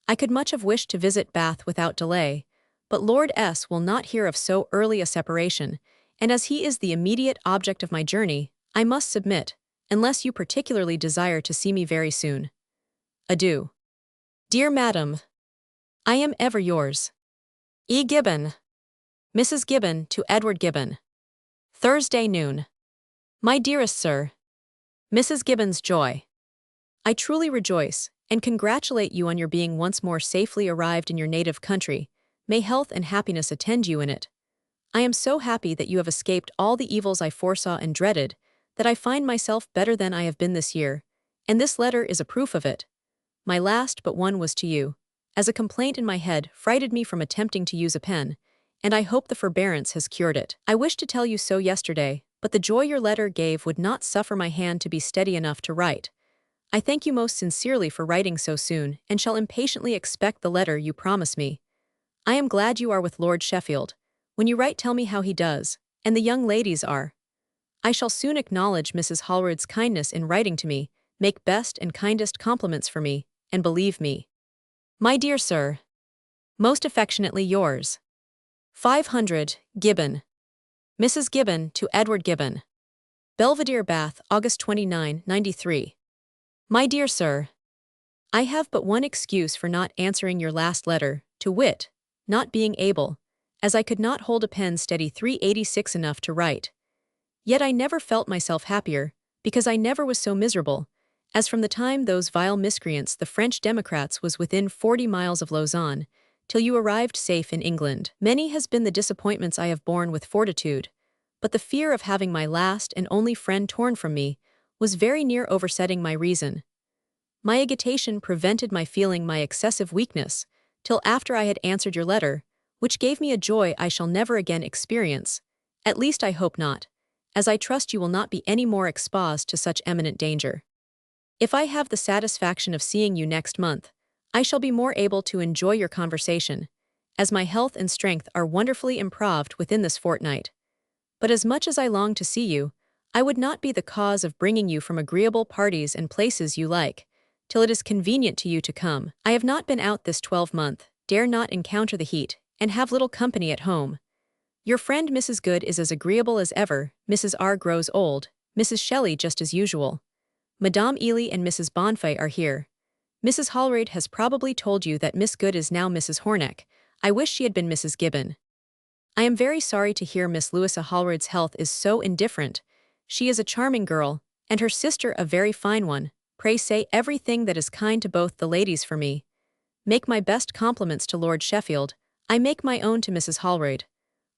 I could much have wished to visit Bath without delay, but Lord S. will not hear of so early a separation, and as he is the immediate object of my journey, I must submit, unless you particularly desire to see me very soon. Adieu. Dear Madam, I am ever yours. E. Gibbon. Mrs. Gibbon to Edward Gibbon. Thursday noon. My dearest sir, Mrs. Gibbon's joy. I truly rejoice, and congratulate you on your being once more safely arrived in your native country. May health and happiness attend you in it. I am so happy that you have escaped all the evils I foresaw and dreaded, that I find myself better than I have been this year, and this letter is a proof of it. My last but one was to you, as a complaint in my head frighted me from attempting to use a pen, and I hope the forbearance has cured it. I wished to tell you so yesterday, but the joy your letter gave would not suffer my hand to be steady enough to write. I thank you most sincerely for writing so soon, and shall impatiently expect the letter you promise me. I am glad you are with Lord Sheffield. When you write, tell me how he does, and the young ladies are. I shall soon acknowledge Mrs. Holroyd's kindness in writing to me, make best and kindest compliments for me, and believe me, my dear sir, most affectionately yours. 500, Gibbon. Mrs. Gibbon to Edward Gibbon. Belvedere, Bath, August 29, 93. My dear sir, I have but one excuse for not answering your last letter, to wit, not being able, as I could not hold a pen steady 386 enough to write. Yet I never felt myself happier, because I never was so miserable, as from the time those vile miscreants the French Democrats was within 40 miles of Lausanne, till you arrived safe in England. Many has been the disappointments I have borne with fortitude, but the fear of having my last and only friend torn from me was very near oversetting my reason. My agitation prevented my feeling my excessive weakness, till after I had answered your letter, which gave me a joy I shall never again experience, at least I hope not, as I trust you will not be any more exposed to such eminent danger. If I have the satisfaction of seeing you next month, I shall be more able to enjoy your conversation, as my health and strength are wonderfully improved within this fortnight. But as much as I long to see you, I would not be the cause of bringing you from agreeable parties and places you like, till it is convenient to you to come. I have not been out this 12-month, dare not encounter the heat, and have little company at home. Your friend Mrs. Good is as agreeable as ever, Mrs. R. grows old, Mrs. Shelley just as usual. Madame Ely and Mrs. Bonfay are here. Mrs. Holroyd has probably told you that Miss Good is now Mrs. Horneck. I wish she had been Mrs. Gibbon. I am very sorry to hear Miss Louisa Holroyd's health is so indifferent. She is a charming girl, and her sister a very fine one. Pray say everything that is kind to both the ladies for me. Make my best compliments to Lord Sheffield. I make my own to Mrs. Holroyd.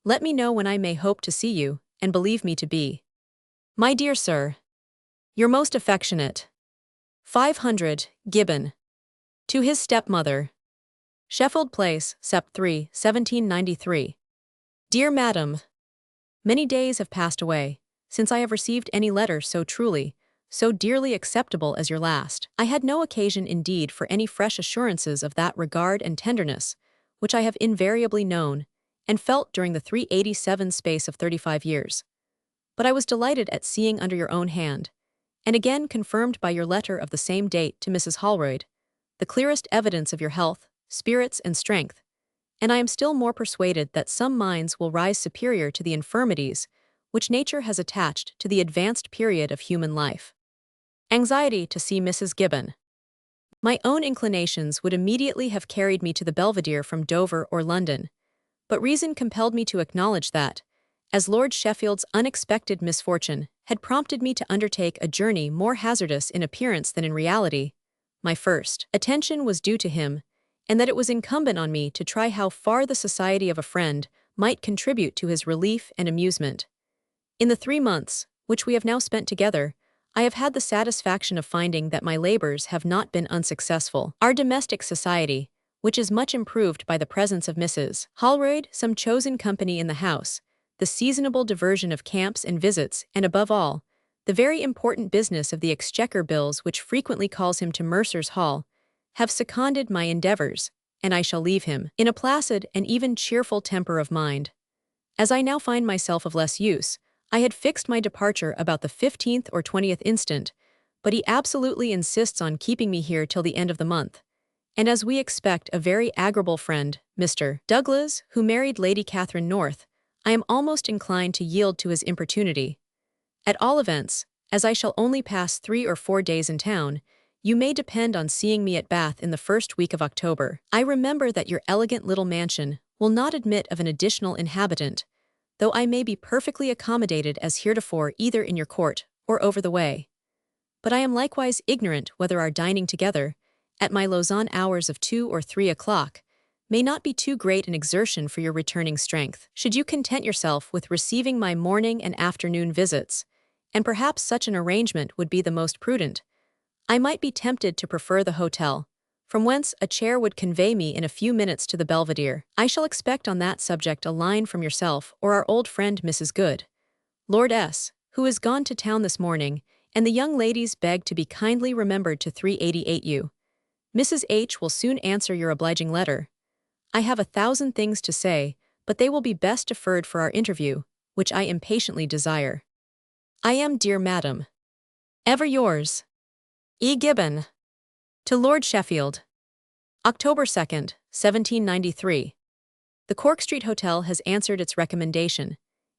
Let me know when I may hope to see you, and believe me to be, my dear sir, your most affectionate. 500, Gibbon. To his stepmother. Sheffield Place, Sept. 3, 1793. Dear Madam, many days have passed away since I have received any letter so truly, so dearly acceptable as your last. I had no occasion indeed for any fresh assurances of that regard and tenderness, which I have invariably known, and felt during the 387 space of 35 years. But I was delighted at seeing under your own hand, and again confirmed by your letter of the same date to Mrs. Holroyd, the clearest evidence of your health, spirits, and strength, and I am still more persuaded that some minds will rise superior to the infirmities which nature has attached to the advanced period of human life. Anxiety to see Mrs. Gibbon. My own inclinations would immediately have carried me to the Belvedere from Dover or London, but reason compelled me to acknowledge that, as Lord Sheffield's unexpected misfortune had prompted me to undertake a journey more hazardous in appearance than in reality, my first attention was due to him, and that it was incumbent on me to try how far the society of a friend might contribute to his relief and amusement. In the 3 months, which we have now spent together, I have had the satisfaction of finding that my labors have not been unsuccessful. Our domestic society, which is much improved by the presence of Mrs. Holroyd, some chosen company in the house, the seasonable diversion of camps and visits, and above all, the very important business of the exchequer bills which frequently calls him to Mercer's Hall, have seconded my endeavors, and I shall leave him in a placid and even cheerful temper of mind. As I now find myself of less use, I had fixed my departure about the 15th or 20th instant, but he absolutely insists on keeping me here till the end of the month, and as we expect a very agreeable friend, Mr. Douglas, who married Lady Catherine North, I am almost inclined to yield to his importunity. At all events, as I shall only pass 3 or 4 days in town, you may depend on seeing me at Bath in the first week of October. I remember that your elegant little mansion will not admit of an additional inhabitant, though I may be perfectly accommodated as heretofore either in your court or over the way. But I am likewise ignorant whether our dining together, at my Lausanne hours of 2 or 3 o'clock, may not be too great an exertion for your returning strength. Should you content yourself with receiving my morning and afternoon visits, and perhaps such an arrangement would be the most prudent, I might be tempted to prefer the hotel, from whence a chair would convey me in a few minutes to the Belvedere. I shall expect on that subject a line from yourself or our old friend Mrs. Good, Lord S., who is gone to town this morning, and the young ladies beg to be kindly remembered to 388 U. Mrs. H. will soon answer your obliging letter. I have 1,000 things to say, but they will be best deferred for our interview, which I impatiently desire. I am, dear madam, ever yours, E. Gibbon. To Lord Sheffield. October 2nd, 1793. The Cork Street Hotel has answered its recommendation.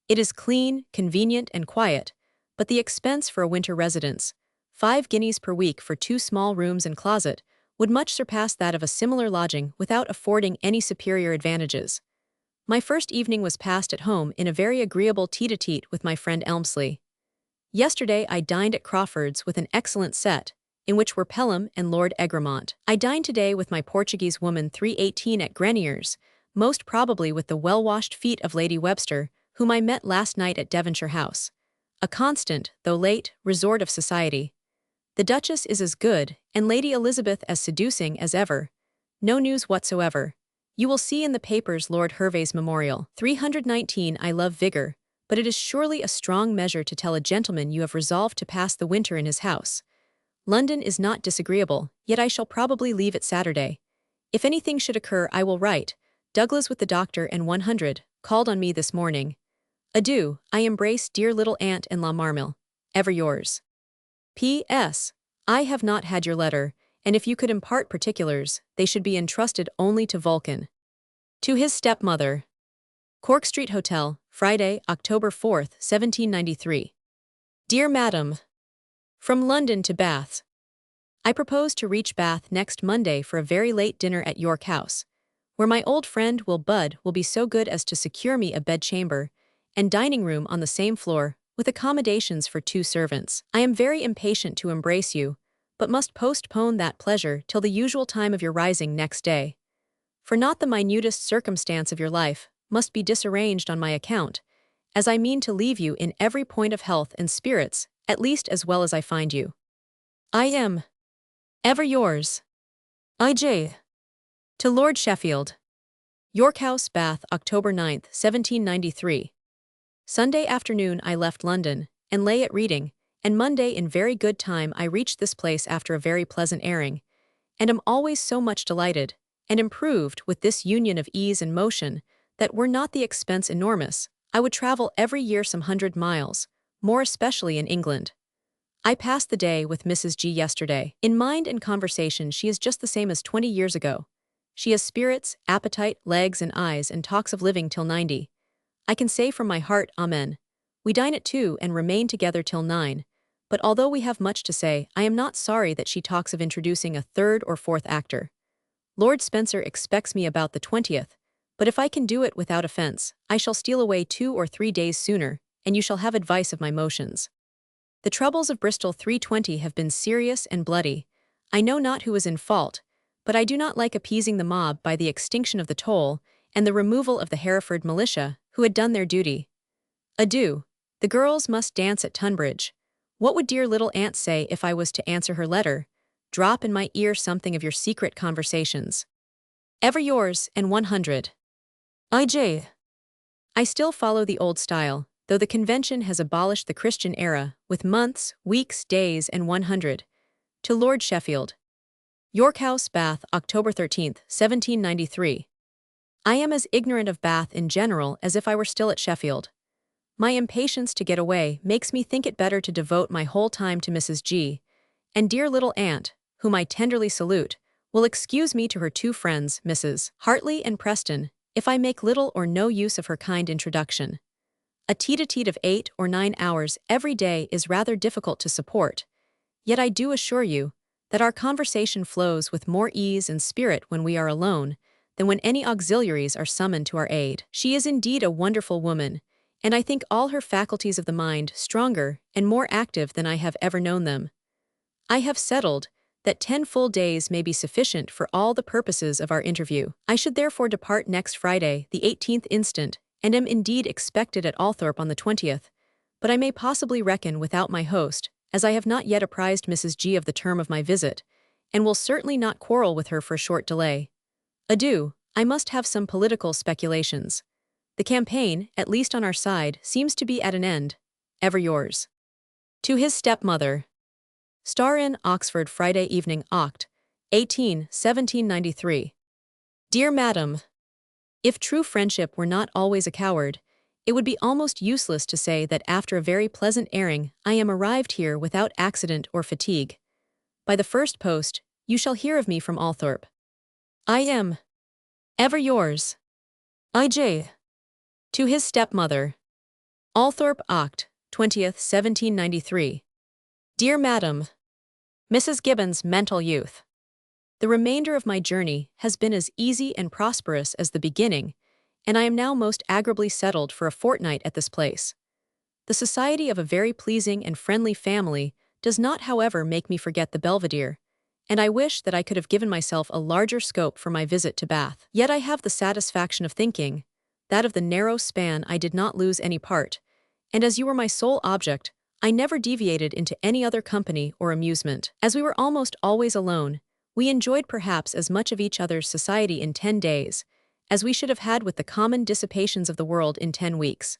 It is clean, convenient, and quiet, but the expense for a winter residence, 5 guineas per week for 2 small rooms and closet, would much surpass that of a similar lodging without affording any superior advantages. My first evening was passed at home in a very agreeable tete-a-tete with my friend Elmsley. Yesterday I dined at Crawford's with an excellent set, in which were Pelham and Lord Egremont. I dined today with my Portuguese woman 318 at Grenier's, most probably with the well-washed feet of Lady Webster, whom I met last night at Devonshire House. A constant, though late, resort of society. The Duchess is as good, and Lady Elizabeth as seducing as ever. No news whatsoever. You will see in the papers Lord Hervey's memorial. 319 I love vigor, but it is surely a strong measure to tell a gentleman you have resolved to pass the winter in his house. London is not disagreeable, yet I shall probably leave it Saturday. If anything should occur I will write. Douglas with the doctor and 100, called on me this morning. Adieu, I embrace dear little aunt and La Marmille. Ever yours. P.S. I have not had your letter, and if you could impart particulars, they should be entrusted only to Vulcan. To his stepmother. Cork Street Hotel, Friday, October 4th, 1793. Dear Madam, from London to Bath. I propose to reach Bath next Monday for a very late dinner at York House, where my old friend Bud will be so good as to secure me a bedchamber and dining room on the same floor, with accommodations for 2 servants. I am very impatient to embrace you, but must postpone that pleasure till the usual time of your rising next day. For not the minutest circumstance of your life must be disarranged on my account, as I mean to leave you in every point of health and spirits, at least as well as I find you. I am ever yours, I.J. To Lord Sheffield. York House, Bath, October 9th, 1793. Sunday afternoon I left London, and lay at reading, and Monday in very good time I reached this place after a very pleasant airing, and am always so much delighted, and improved with this union of ease and motion, that were not the expense enormous, I would travel every year some 100 miles, more especially in England. I passed the day with Mrs. G yesterday. In mind and conversation she is just the same as 20 years ago. She has spirits, appetite, legs and eyes, and talks of living till 90. I can say from my heart, Amen. We dine at 2 and remain together till 9, but although we have much to say, I am not sorry that she talks of introducing a 3rd or 4th actor. Lord Spencer expects me about the 20th, but if I can do it without offence, I shall steal away 2 or 3 days sooner, and you shall have advice of my motions. The troubles of Bristol 320 have been serious and bloody. I know not who is in fault, but I do not like appeasing the mob by the extinction of the toll and the removal of the Hereford militia, who had done their duty. Adieu. The girls must dance at Tunbridge. What would dear little aunt say if I was to answer her letter? Drop in my ear something of your secret conversations. Ever yours, and 100. I.J. I still follow the old style, though the convention has abolished the Christian era, with months, weeks, days, and 100. To Lord Sheffield. York House, Bath, October 13th, 1793. I am as ignorant of Bath in general as if I were still at Sheffield. My impatience to get away makes me think it better to devote my whole time to Mrs. G, and dear little aunt, whom I tenderly salute, will excuse me to her 2 friends, Mrs. Hartley and Preston, if I make little or no use of her kind introduction. A tete-a-tete of 8 or 9 hours every day is rather difficult to support, yet I do assure you that our conversation flows with more ease and spirit when we are alone than when any auxiliaries are summoned to our aid. She is indeed a wonderful woman, and I think all her faculties of the mind stronger and more active than I have ever known them. I have settled that 10 full days may be sufficient for all the purposes of our interview. I should therefore depart next Friday, the 18th instant, and am indeed expected at Althorpe on the 20th, but I may possibly reckon without my host, as I have not yet apprised Mrs. G of the term of my visit, and will certainly not quarrel with her for a short delay. Adieu, I must have some political speculations. The campaign, at least on our side, seems to be at an end. Ever yours. To his stepmother. Star Inn, Oxford, Friday evening, Oct. 18, 1793. Dear Madam, if true friendship were not always a coward, it would be almost useless to say that after a very pleasant airing I am arrived here without accident or fatigue. By the first post, you shall hear of me from Althorpe. I am ever yours, I.J. To his stepmother. Althorpe, Oct. 20th, 1793. Dear Madam, Mrs. Gibbon's mental youth. The remainder of my journey has been as easy and prosperous as the beginning, and I am now most agreeably settled for a fortnight at this place. The society of a very pleasing and friendly family does not, however, make me forget the Belvedere, and I wish that I could have given myself a larger scope for my visit to Bath. Yet I have the satisfaction of thinking that of the narrow span I did not lose any part, and as you were my sole object, I never deviated into any other company or amusement. As we were almost always alone, we enjoyed perhaps as much of each other's society in 10 days as we should have had with the common dissipations of the world in 10 weeks.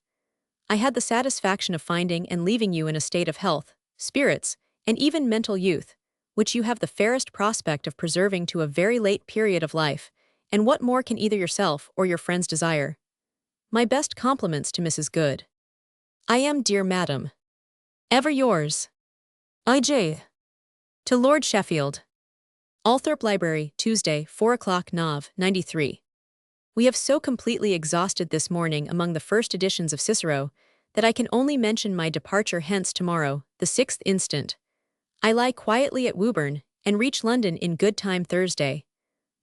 I had the satisfaction of finding and leaving you in a state of health, spirits, and even mental youth, which you have the fairest prospect of preserving to a very late period of life, and what more can either yourself or your friends desire? My best compliments to Mrs. Good. I am, dear Madam, ever yours, I.J. To Lord Sheffield. Althorpe Library, Tuesday, 4 o'clock, Nov. 93. We have so completely exhausted this morning among the first editions of Cicero that I can only mention my departure hence tomorrow, the 6th instant. I lie quietly at Woburn, and reach London in good time Thursday.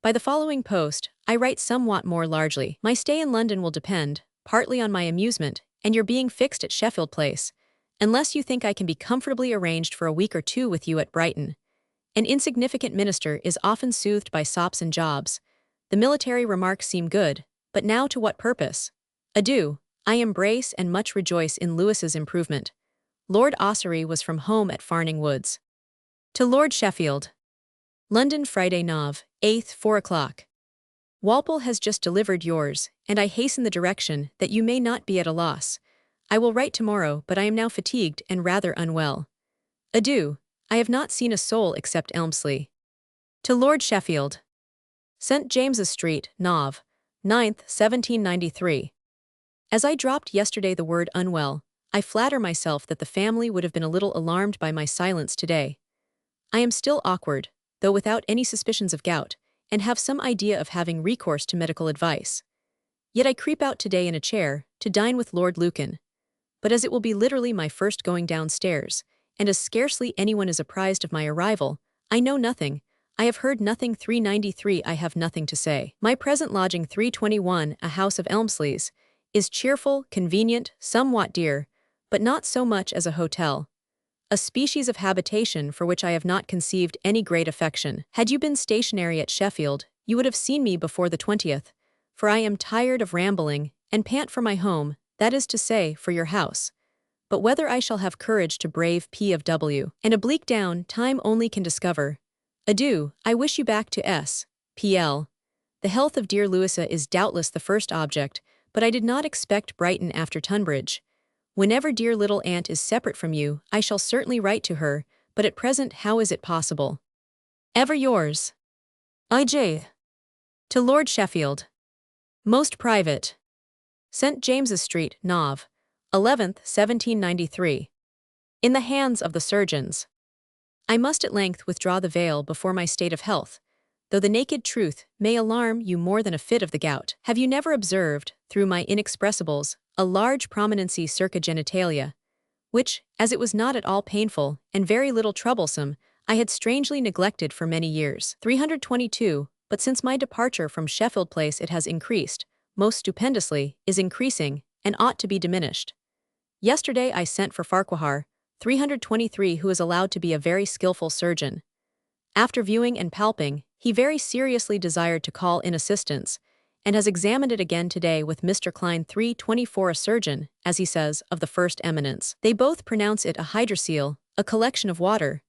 By the following post, I write somewhat more largely. My stay in London will depend, partly on my amusement, and your being fixed at Sheffield Place, unless you think I can be comfortably arranged for a week or two with you at Brighton. An insignificant minister is often soothed by sops and jobs. The military remarks seem good, but now to what purpose? Adieu, I embrace and much rejoice in Lewis's improvement. Lord Ossory was from home at Farning Woods. To Lord Sheffield. London, Friday Nov. 8th, 4 o'clock. Walpole has just delivered yours, and I hasten the direction that you may not be at a loss. I will write tomorrow, but I am now fatigued and rather unwell. Adieu, I have not seen a soul except Elmsley. To Lord Sheffield. St. James's Street, Nov. 9th, 1793. As I dropped yesterday the word unwell, I flatter myself that the family would have been a little alarmed by my silence today. I am still awkward, though without any suspicions of gout, and have some idea of having recourse to medical advice. Yet I creep out today in a chair, to dine with Lord Lucan. But as it will be literally my first going downstairs, and as scarcely anyone is apprised of my arrival, I know nothing, I have heard nothing. 393 I have nothing to say. My present lodging 321, a house of Elmsleys, is cheerful, convenient, somewhat dear, but not so much as a hotel. A species of habitation for which I have not conceived any great affection. Had you been stationary at Sheffield, you would have seen me before the 20th, for I am tired of rambling, and pant for my home, that is to say, for your house. But whether I shall have courage to brave P.of.W. and a bleak down, time only can discover. Adieu, I wish you back to S. P.L. The health of dear Louisa is doubtless the first object, but I did not expect Brighton after Tunbridge. Whenever dear little aunt is separate from you, I shall certainly write to her, but at present how is it possible? Ever yours. I.J. To Lord Sheffield. Most private. St. James's Street, Nov. 11th, 1793. In the hands of the surgeons. I must at length withdraw the veil before my state of health, though the naked truth may alarm you more than a fit of the gout. Have you never observed, through my inexpressibles, a large prominency circa genitalia, which, as it was not at all painful and very little troublesome, I had strangely neglected for many years. 322, but since my departure from Sheffield Place it has increased, most stupendously, is increasing, and ought to be diminished. Yesterday I sent for Farquhar, 323, who is allowed to be a very skillful surgeon. After viewing and palping, he very seriously desired to call in assistance, and has examined it again today with Mr. Klein 324, a surgeon, as he says, of the first eminence. They both pronounce it a hydrocele, a collection of water,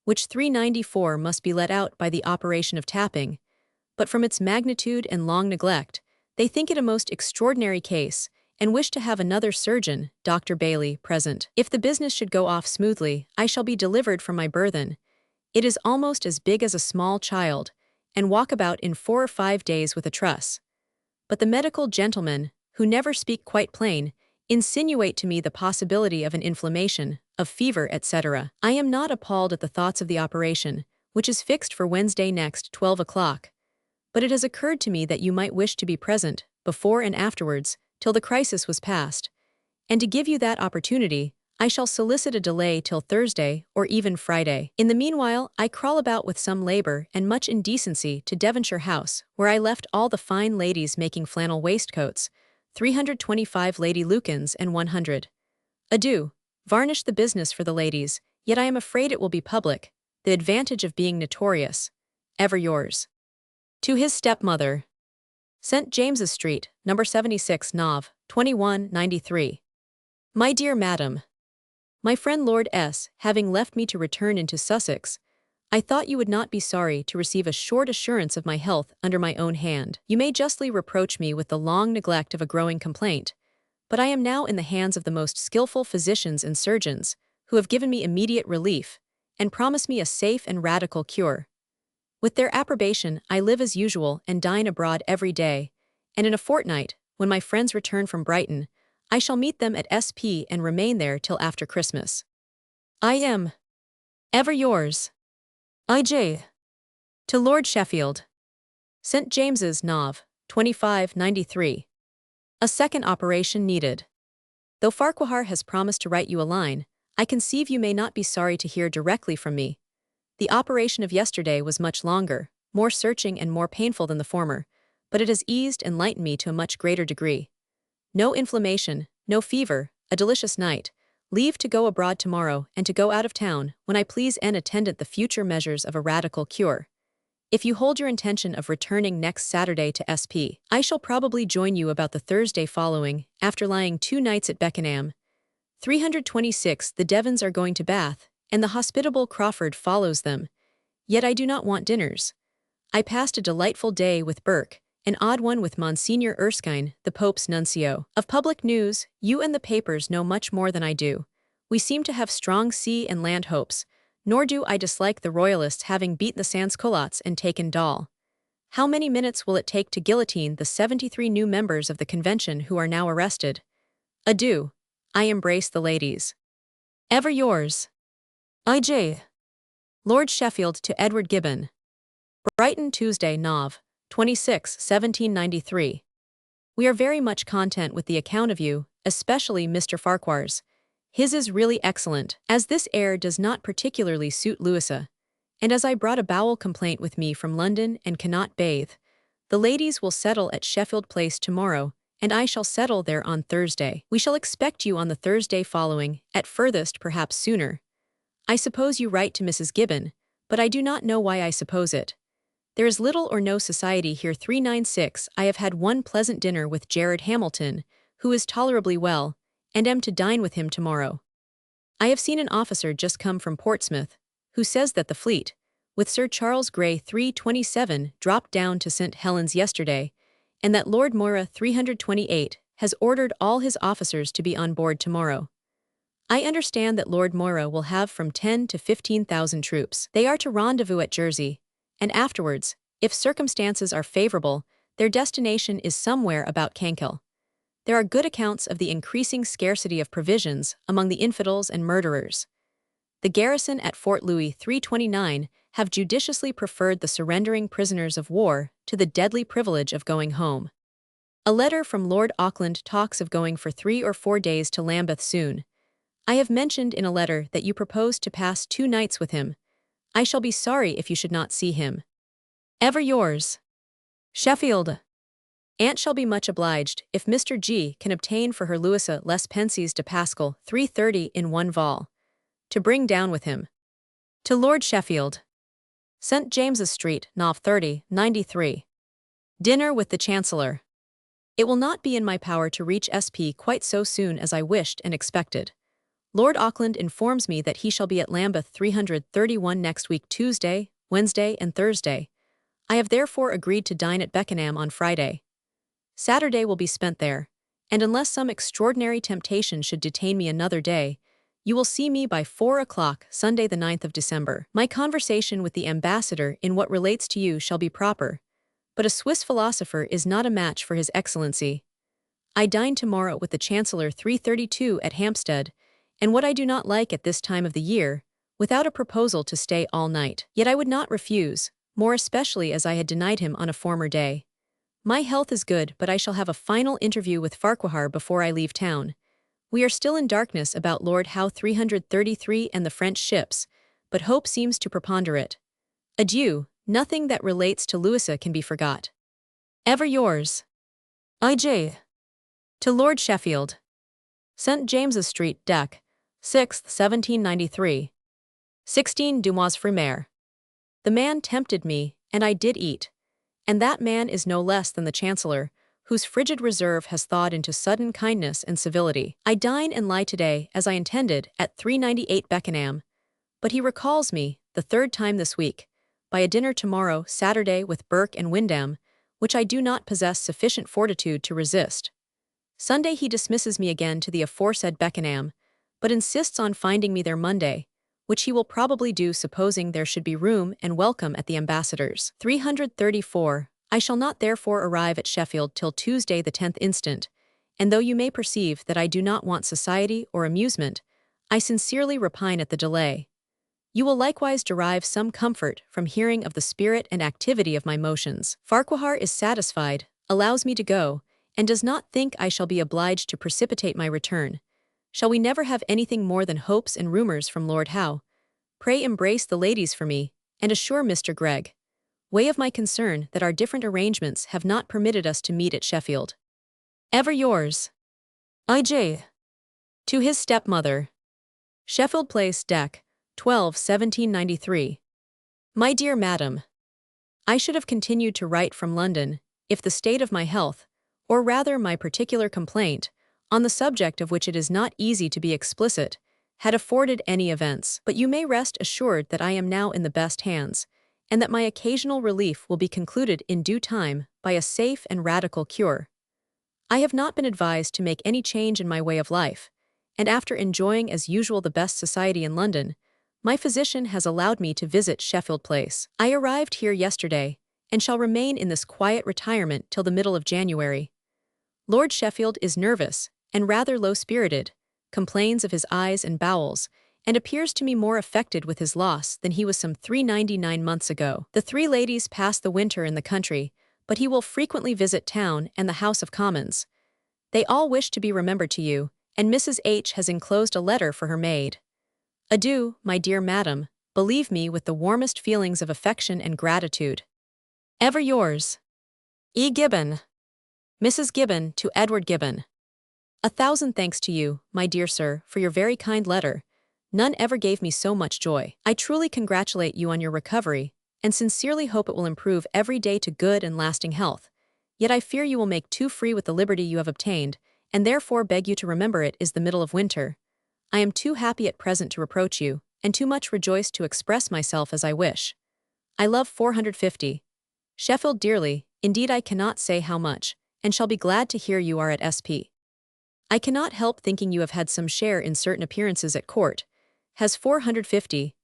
which 394 must be let out by the operation of tapping, but from its magnitude and long neglect, they think it a most extraordinary case, and wish to have another surgeon, Dr. Bailey, present. If the business should go off smoothly, I shall be delivered from my burthen. It is almost as big as a small child, and walk about in 4 or 5 days with a truss. But the medical gentlemen, who never speak quite plain, insinuate to me the possibility of an inflammation, of fever, etc. I am not appalled at the thoughts of the operation, which is fixed for Wednesday next, 12 o'clock. But it has occurred to me that you might wish to be present, before and afterwards, till the crisis was past, and to give you that opportunity, I shall solicit a delay till Thursday or even Friday. In the meanwhile, I crawl about with some labor and much indecency to Devonshire House, where I left all the fine ladies making flannel waistcoats, 325 Lady Lucans and 100. Adieu, varnish the business for the ladies, yet I am afraid it will be public, the advantage of being notorious. Ever yours. To his stepmother. St. James's Street, number 76, Nov. 2193. My dear Madam, my friend Lord S. having left me to return into Sussex, I thought you would not be sorry to receive a short assurance of my health under my own hand. You may justly reproach me with the long neglect of a growing complaint, but I am now in the hands of the most skillful physicians and surgeons, who have given me immediate relief, and promise me a safe and radical cure. With their approbation, I live as usual and dine abroad every day, and in a fortnight, when my friends return from Brighton, I shall meet them at SP and remain there till after Christmas. I am ever yours. I.J. To Lord Sheffield. St. James's, Nov. 2593. A second operation needed. Though Farquhar has promised to write you a line, I conceive you may not be sorry to hear directly from me. The operation of yesterday was much longer, more searching and more painful than the former, but it has eased and lightened me to a much greater degree. No inflammation, no fever, a delicious night, leave to go abroad tomorrow and to go out of town when I please and attendant the future measures of a radical cure. If you hold your intention of returning next Saturday to SP, I shall probably join you about the Thursday following, after lying 2 nights at Beckenham. 326 The Devons are going to Bath, and the hospitable Crawford follows them. Yet I do not want dinners. I passed a delightful day with Burke, an odd one with Monsignor Erskine, the Pope's nuncio. Of public news, you and the papers know much more than I do. We seem to have strong sea and land hopes, nor do I dislike the Royalists having beat the Sans-Culottes and taken Dol. How many minutes will it take to guillotine the 73 new members of the Convention who are now arrested? Adieu. I embrace the ladies. Ever yours. I.J. Lord Sheffield to Edward Gibbon. Brighton, Tuesday, Nov. 26, 1793. We are very much content with the account of you, especially Mr. Farquhar's. His is really excellent, as this air does not particularly suit Louisa, and as I brought a bowel complaint with me from London and cannot bathe. The ladies will settle at Sheffield Place tomorrow, and I shall settle there on Thursday. We shall expect you on the Thursday following, at furthest perhaps sooner. I suppose you write to Mrs. Gibbon, but I do not know why I suppose it. There is little or no society here. 396 I have had one pleasant dinner with Jared Hamilton, who is tolerably well, and am to dine with him tomorrow. I have seen an officer just come from Portsmouth, who says that the fleet, with Sir Charles Grey 327, dropped down to St. Helens yesterday, and that Lord Moira 328 has ordered all his officers to be on board tomorrow. I understand that Lord Moira will have from 10 to 15,000 troops. They are to rendezvous at Jersey, and afterwards, if circumstances are favorable, their destination is somewhere about Cancale. There are good accounts of the increasing scarcity of provisions among the infidels and murderers. The garrison at Fort Louis 329 have judiciously preferred the surrendering prisoners of war to the deadly privilege of going home. A letter from Lord Auckland talks of going for 3 or 4 days to Lambeth soon. I have mentioned in a letter that you propose to pass 2 nights with him. I shall be sorry if you should not see him. Ever yours. Sheffield. Aunt shall be much obliged if Mr. G. can obtain for her Louisa les Pensies de Pascal 330 in 1 vol. To bring down with him. To Lord Sheffield. St. James's Street, Nov. 30, 93. Dinner with the Chancellor. It will not be in my power to reach SP quite so soon as I wished and expected. Lord Auckland informs me that he shall be at Lambeth 331 next week Tuesday, Wednesday, and Thursday. I have therefore agreed to dine at Beckenham on Friday. Saturday will be spent there, and unless some extraordinary temptation should detain me another day, you will see me by 4 o'clock Sunday the 9th of December. My conversation with the ambassador in what relates to you shall be proper, but a Swiss philosopher is not a match for his excellency. I dine tomorrow with the Chancellor 332 at Hampstead, and what I do not like at this time of the year, without a proposal to stay all night. Yet I would not refuse, more especially as I had denied him on a former day. My health is good, but I shall have a final interview with Farquhar before I leave town. We are still in darkness about Lord Howe 333 and the French ships, but hope seems to preponderate. Adieu, nothing that relates to Louisa can be forgot. Ever yours. I.J. To Lord Sheffield. St. James's Street, Deck, 6th, 1793. 16 Dumas Frimaire. The man tempted me, and I did eat. And that man is no less than the Chancellor, whose frigid reserve has thawed into sudden kindness and civility. I dine and lie today, as I intended, at 398 Beckenham, but he recalls me, the 3rd time this week, by a dinner tomorrow, Saturday, with Burke and Wyndham, which I do not possess sufficient fortitude to resist. Sunday he dismisses me again to the aforesaid Beckenham, but insists on finding me there Monday, which he will probably do supposing there should be room and welcome at the ambassador's. 334. I shall not therefore arrive at Sheffield till Tuesday the 10th instant, and though you may perceive that I do not want society or amusement, I sincerely repine at the delay. You will likewise derive some comfort from hearing of the spirit and activity of my motions. Farquhar is satisfied, allows me to go, and does not think I shall be obliged to precipitate my return. Shall we never have anything more than hopes and rumors from Lord Howe? Pray embrace the ladies for me, and assure Mr. Gregg, way of my concern that our different arrangements have not permitted us to meet at Sheffield. Ever yours, I.J. To his stepmother. Sheffield Place, Dec. 12, 1793. My dear Madam, I should have continued to write from London, if the state of my health, or rather my particular complaint, on the subject of which it is not easy to be explicit, had afforded any events. But you may rest assured that I am now in the best hands, and that my occasional relief will be concluded in due time by a safe and radical cure. I have not been advised to make any change in my way of life, and after enjoying as usual the best society in London, my physician has allowed me to visit Sheffield Place. I arrived here yesterday, and shall remain in this quiet retirement till the middle of January. Lord Sheffield is nervous, and rather low-spirited, complains of his eyes and bowels, and appears to me more affected with his loss than he was some 399 months ago. The three ladies pass the winter in the country, but he will frequently visit town and the House of Commons. They all wish to be remembered to you, and Mrs. H. has enclosed a letter for her maid. Adieu, my dear madam, believe me with the warmest feelings of affection and gratitude. Ever yours, E. Gibbon. Mrs. Gibbon to Edward Gibbon. 1,000 thanks to you, my dear sir, for your very kind letter. None ever gave me so much joy. I truly congratulate you on your recovery, and sincerely hope it will improve every day to good and lasting health. Yet I fear you will make too free with the liberty you have obtained, and therefore beg you to remember it is the middle of winter. I am too happy at present to reproach you, and too much rejoiced to express myself as I wish. I love 450. Sheffield dearly, indeed I cannot say how much, and shall be glad to hear you are at SP. I cannot help thinking you have had some share in certain appearances at court. Has 450.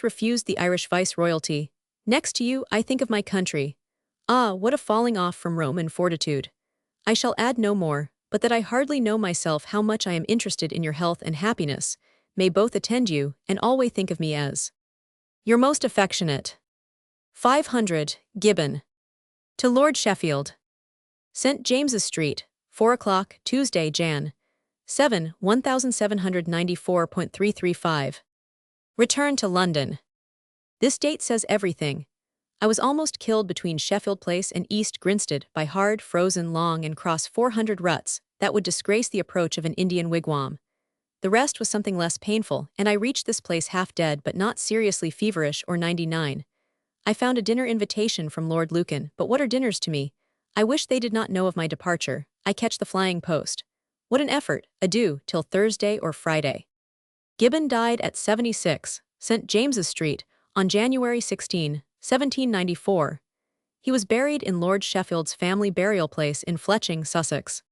Refused the Irish viceroyalty. Next to you, I think of my country. Ah, what a falling off from Roman fortitude. I shall add no more, but that I hardly know myself how much I am interested in your health and happiness, may both attend you, and always think of me as your most affectionate. 500, Gibbon. To Lord Sheffield. St. James's Street, 4 o'clock, Tuesday, Jan. 7, 1794.335. Return to London. This date says everything. I was almost killed between Sheffield Place and East Grinstead by hard, frozen, long and cross 400 ruts that would disgrace the approach of an Indian wigwam. The rest was something less painful, and I reached this place half dead but not seriously feverish or 99. I found a dinner invitation from Lord Lucan, but what are dinners to me? I wish they did not know of my departure. I catch the flying post. What an effort. Adieu till Thursday or Friday. Gibbon died at 76, St. James's Street, on January 16, 1794. He was buried in Lord Sheffield's family burial place in Fletching, Sussex.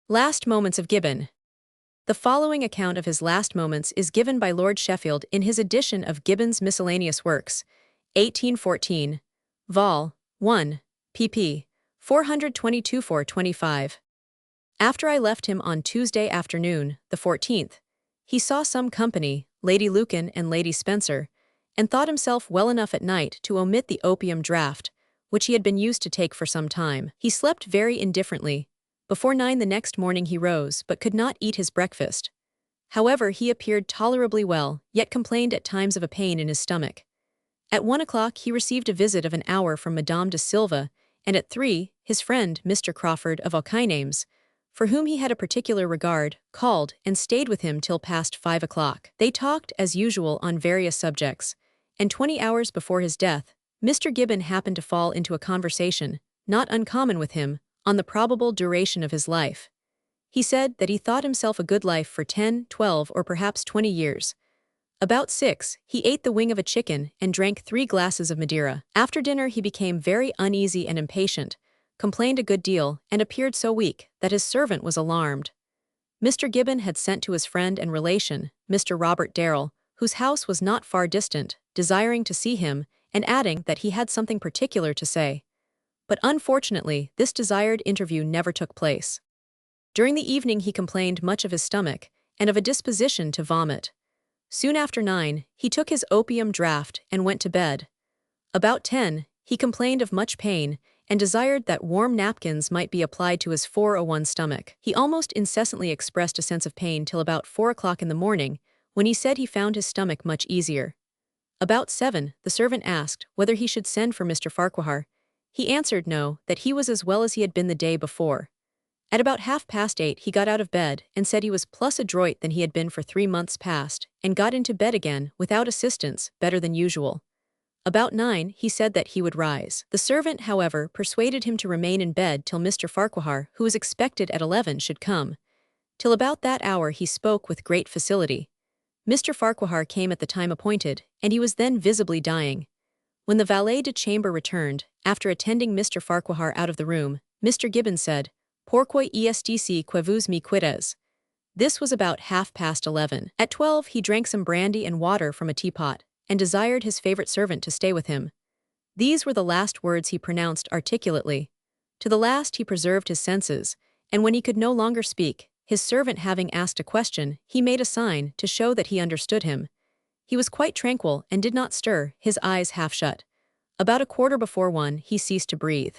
Last moments of Gibbon. The following account of his last moments is given by Lord Sheffield in his edition of Gibbon's Miscellaneous Works, 1814, Vol. 1, pp. 422–425. After I left him on Tuesday afternoon, the 14th, he saw some company, Lady Lucan and Lady Spencer, and thought himself well enough at night to omit the opium draught, which he had been used to take for some time. He slept very indifferently. Before 9 the next morning he rose, but could not eat his breakfast. However, he appeared tolerably well, yet complained at times of a pain in his stomach. At 1 o'clock he received a visit of an hour from Madame de Silva, and at 3, his friend, Mr. Crawford of Aughynames, for whom he had a particular regard, called and stayed with him till past 5 o'clock. They talked, as usual, on various subjects, and 20 hours before his death, Mr. Gibbon happened to fall into a conversation, not uncommon with him, on the probable duration of his life. He said that he thought himself a good life for 10, 12, or perhaps 20 years. About 6, he ate the wing of a chicken and drank 3 glasses of Madeira. After dinner he became very uneasy and impatient, complained a good deal, and appeared so weak that his servant was alarmed. Mr. Gibbon had sent to his friend and relation, Mr. Robert Darrell, whose house was not far distant, desiring to see him, and adding that he had something particular to say. But unfortunately, this desired interview never took place. During the evening he complained much of his stomach, and of a disposition to vomit. Soon after 9, he took his opium draught and went to bed. About 10, he complained of much pain, and desired that warm napkins might be applied to his 401 stomach. He almost incessantly expressed a sense of pain till about 4 o'clock in the morning, when he said he found his stomach much easier. About 7, the servant asked whether he should send for Mr. Farquhar. He answered no, that he was as well as he had been the day before. At about 8:30 he got out of bed and said he was plus adroit than he had been for 3 months past, and got into bed again, without assistance, better than usual. About 9 he said that he would rise. The servant, however, persuaded him to remain in bed till Mr. Farquhar, who was expected at 11, should come. Till about that hour he spoke with great facility. Mr. Farquhar came at the time appointed, and he was then visibly dying. When the valet de chambre returned, after attending Mr. Farquhar out of the room, Mr. Gibbon said, "Pourquoi est-ce que vous me quittez?" This was about 11:30. At 12 he drank some brandy and water from a teapot, and desired his favorite servant to stay with him. These were the last words he pronounced articulately. To the last he preserved his senses, and when he could no longer speak, his servant having asked a question, he made a sign to show that he understood him. He was quite tranquil and did not stir, his eyes half shut. About 1:15 he ceased to breathe.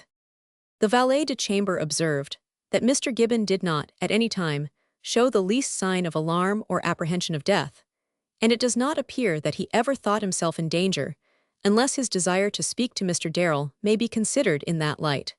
The valet de chambre observed that Mr. Gibbon did not, at any time, show the least sign of alarm or apprehension of death, and it does not appear that he ever thought himself in danger, unless his desire to speak to Mr. Darrell may be considered in that light.